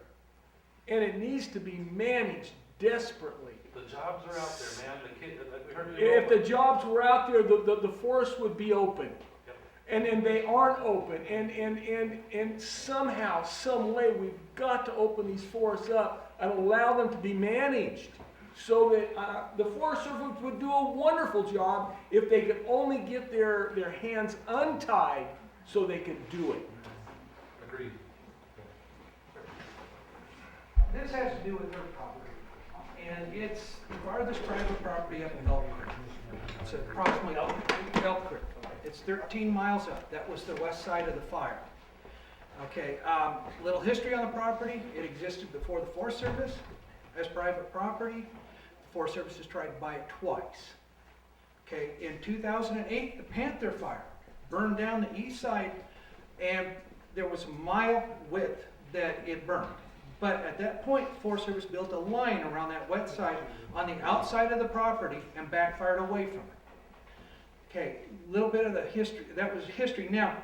And it needs to be managed desperately. The jobs are out there, man. We heard If the jobs were out there, the forest would be open. Yep. And they aren't open. And somehow, some way, we've got to open these forests up and allow them to be managed. So that the Forest Service would do a wonderful job if they could only get their hands untied so they could do it. Agreed. This has to do with their property, and it's the farthest private property up in Elk Creek. It's approximately Elk Creek. It's 13 miles up. That was the west side of the fire. Okay, little history on the property. It existed before the Forest Service as private property. The Forest Service has tried to buy it twice. Okay, in 2008, the Panther Fire burned down the east side, and there was a mile width that it burned. But at that point, the Forest Service built a line around that wet side on the outside of the property and backfired away from it. Okay, a little bit of the history, that was history. Now,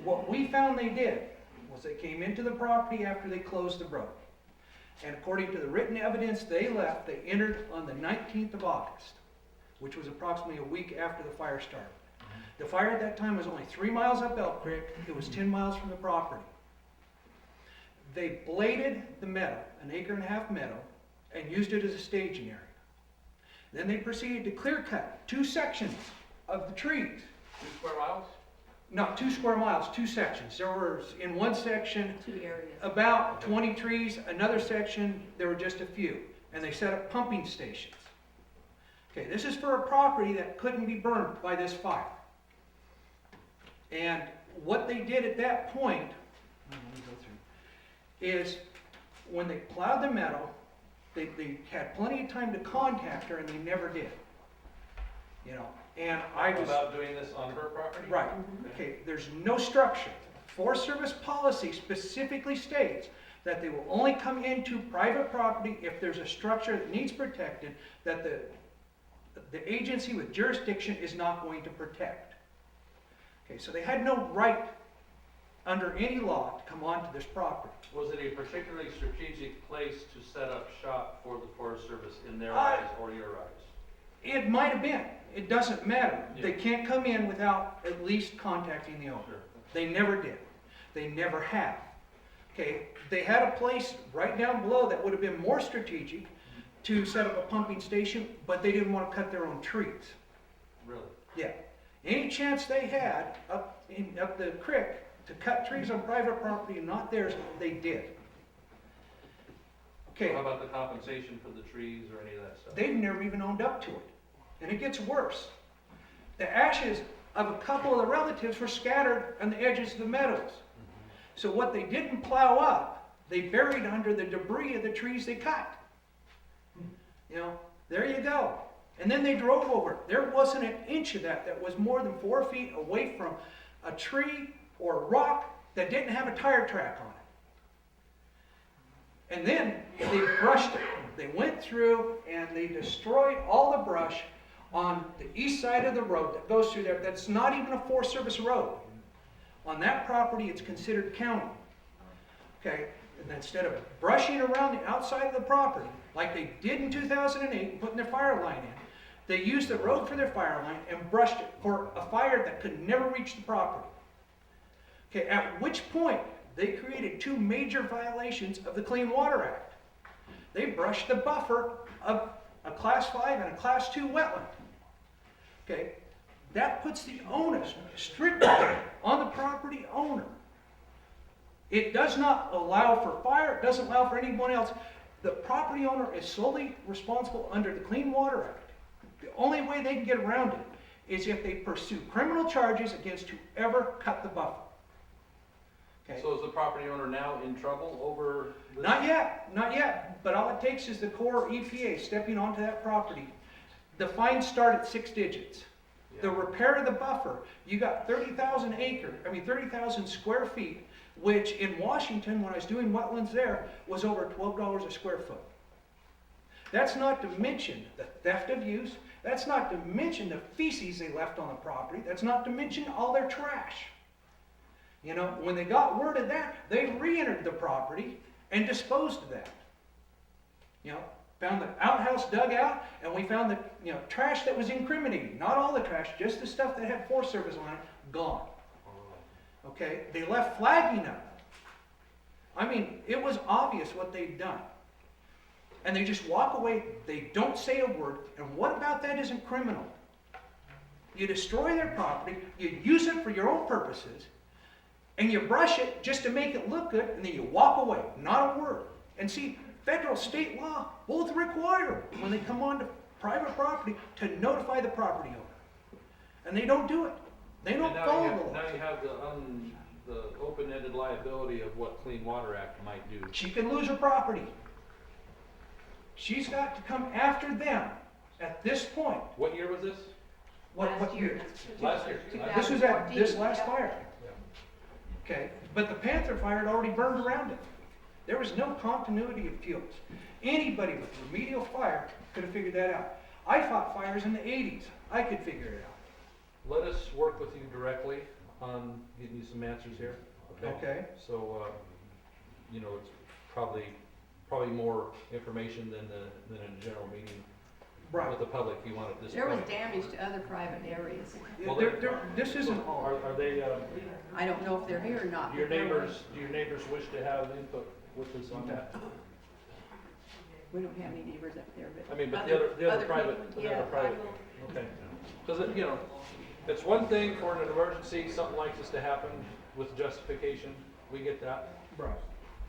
what we found they did was they came into the property after they closed the road. And according to the written evidence they left, they entered on the 19th of August, which was approximately a week after the fire started. The fire at that time was only 3 miles up Elk Creek. It was 10 miles from the property. They bladed the meadow, an 1.5 acre meadow, and used it as a staging area. Then they proceeded to clear cut 2 sections of the trees. 2 square miles? Not 2 square miles, 2 sections. There were, in one section, 2 areas. about 20 trees. Another section, there were just a few. And they set up pumping stations. Okay, this is for a property that couldn't be burned by this fire. And what they did at that point, is when they plowed the meadow, they had plenty of time to contact her, and they never did. And I was... About doing this on her property? Right. Okay, there's no structure. Forest Service policy specifically states that they will only come into private property if there's a structure that needs protected that the agency with jurisdiction is not going to protect. Okay, so they had no right under any law to come onto this property. Was it a particularly strategic place to set up shop for the Forest Service in their eyes or your eyes? It might have been. It doesn't matter. Yeah. They can't come in without at least contacting the owner. Sure. They never did. They never have. Okay, they had a place right down below that would have been more strategic to set up a pumping station, but they didn't want to cut their own trees. Really? Yeah. Any chance they had up the creek to cut trees on private property and not theirs, they did. Okay. How about the compensation for the trees or any of that stuff? They've never even owned up to it. And it gets worse. The ashes of a couple of the relatives were scattered on the edges of the meadows. So what they didn't plow up, they buried under the debris of the trees they cut. There you go. And then they drove over it. There wasn't an inch of that was more than 4 feet away from a tree or a rock that didn't have a tire track on it. And then they brushed it. They went through and they destroyed all the brush on the east side of the road that goes through there. That's not even a Forest Service road. On that property, it's considered county. Okay, and instead of brushing around the outside of the property, like they did in 2008, putting their fire line in, they used the road for their fire line and brushed it for a fire that could never reach the property. Okay, at which point, they created 2 major violations of the Clean Water Act. They brushed the buffer of a Class 5 and a Class 2 wetland. Okay, that puts the onus strictly on the property owner. It does not allow for fire, it doesn't allow for anyone else. The property owner is solely responsible under the Clean Water Act. The only way they can get around it is if they pursue criminal charges against whoever cut the buffer. Okay? So is the property owner now in trouble over this? Not yet, but all it takes is the Corps or EPA stepping onto that property. The fines start at 6 digits. The repair of the buffer, you got 30,000 square feet, which in Washington, when I was doing wetlands there, was over $12 a square foot. That's not to mention the theft of use. That's not to mention the feces they left on the property. That's not to mention all their trash. You know, when they got word of that, they re-entered the property and disposed of that. You know, found the outhouse dug out, and we found the trash that was incriminating. Not all the trash, just the stuff that had Forest Service on it, gone. Okay, they left flagging up. I mean, it was obvious what they'd done. And they just walk away, they don't say a word, and what about that isn't criminal? You destroy their property, you use it for your own purposes, and you brush it just to make it look good, and then you walk away, not a word. And see, federal, state law both require, when they come onto private property, to notify the property owner. And they don't do it. They don't follow the law. Now you have the open-ended liability of what Clean Water Act might do. She can lose her property. She's got to come after them at this point. What year was this? What year? Last year. This was at this last fire. Okay, but the Panther fire had already burned around it. There was no continuity of fuels. Anybody with remedial fire could have figured that out. I fought fires in the 80s. I could figure it out. Let us work with you directly on getting you some answers here. Okay. So, you know, it's probably more information than a general meeting Right. with the public you want at this There was point. damage to other private areas. Well, This isn't all. Are they, I don't know if they're here or not. do your neighbors wish to have input with us on that? We don't have any neighbors up there, but. I mean, but the other private, people, the yeah, other private, okay. Because, you know, it's one thing for an emergency, something like this to happen with justification, we get that. Right.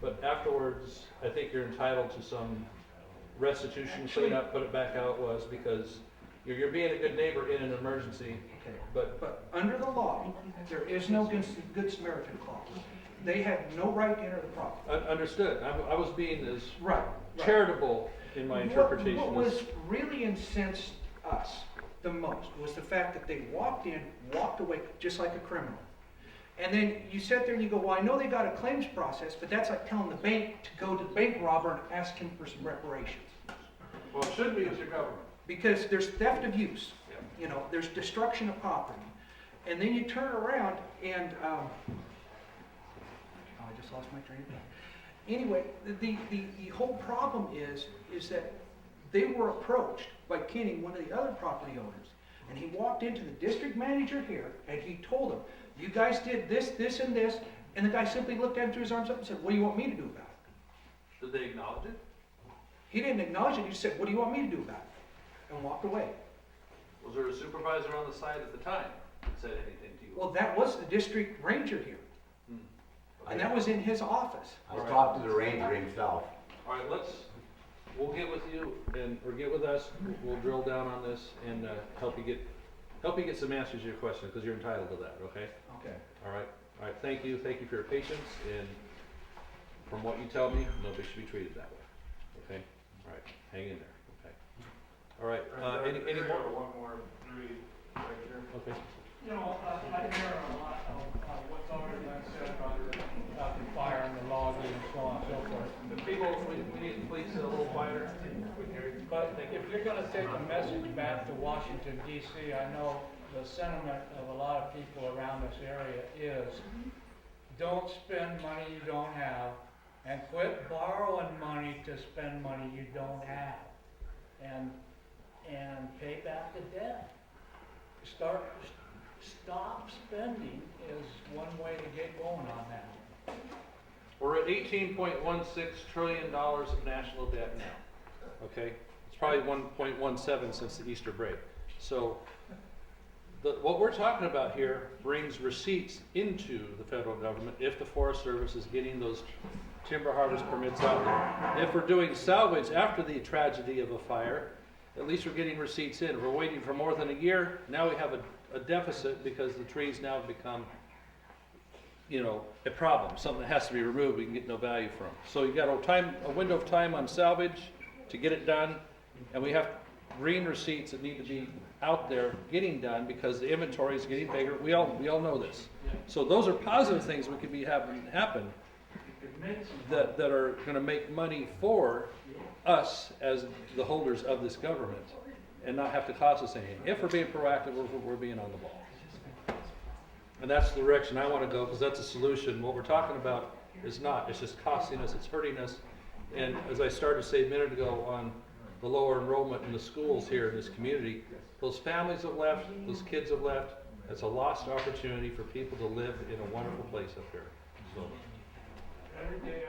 But afterwards, I think you're entitled to some restitution, clean up, put it back how it was, because you're being a good neighbor in an emergency, Okay. but Under the law, there is no Good Samaritan clause. They have no right to enter the property. understood. I was being as Right. charitable in my interpretation. What was really incensed us the most was the fact that they walked in, walked away, just like a criminal. And then you sit there and you go, well, I know they got a claims process, but that's like telling the bank to go to the bank robber and ask him for some reparations. Well, it should be with your government. Because there's theft of use, you know, there's destruction of property. And then you turn around and, I just lost my train of thought. Anyway, the whole problem is that they were approached by Kenny, one of the other property owners, and he walked into the district manager here and he told him, you guys did this, this, and this, and the guy simply looked at him, threw his arms up and said, what do you want me to do about it? Did they acknowledge it? He didn't acknowledge it, he just said, what do you want me to do about it? And walked away. Was there a supervisor on the site at the time that said anything to you? Well, that was the district ranger here, and that was in his office. I talked to the ranger himself. All right, we'll get with you or get with us. We'll drill down on this and help you get some answers to your question, because you're entitled to that. Okay. Okay. All right. Thank you for your patience. And from what you tell me, nobody should be treated that way. Okay. All right. Hang in there. Okay. All right. Any more? One more, three, right here. Okay. You know, I hear a lot of what's already been said about the fire and the logging and so on and so forth. The people, we need to please sit a little quieter. But if you're gonna take a message back to Washington DC, I know the sentiment of a lot of people around this area is, don't spend money you don't have, and quit borrowing money to spend money you don't have. And pay back the debt. Stop spending is one way to get going on that. We're at $18.16 trillion of national debt now. Okay, it's probably 1.17 since the Easter break. So what we're talking about here brings receipts into the federal government if the Forest Service is getting those timber harvest permits out there. If we're doing salvage after the tragedy of a fire, at least we're getting receipts in. If we're waiting for more than a year, now we have a deficit because the trees now become, you know, a problem, something that has to be removed, we can get no value from. So you got a window of time on salvage to get it done, and we have green receipts that need to be out there getting done because the inventory is getting bigger. We all know this. So those are positive things we could be having happen that are gonna make money for us as the holders of this government and not have to cost us anything. If we're being proactive, we're being on the ball. And that's the direction I want to go, because that's a solution. What we're talking about is not. It's just costing us, it's hurting us. And as I started to say a minute ago on the lower enrollment in the schools here in this community, those families have left, those kids have left. It's a lost opportunity for people to live in a wonderful place up here. So. Every day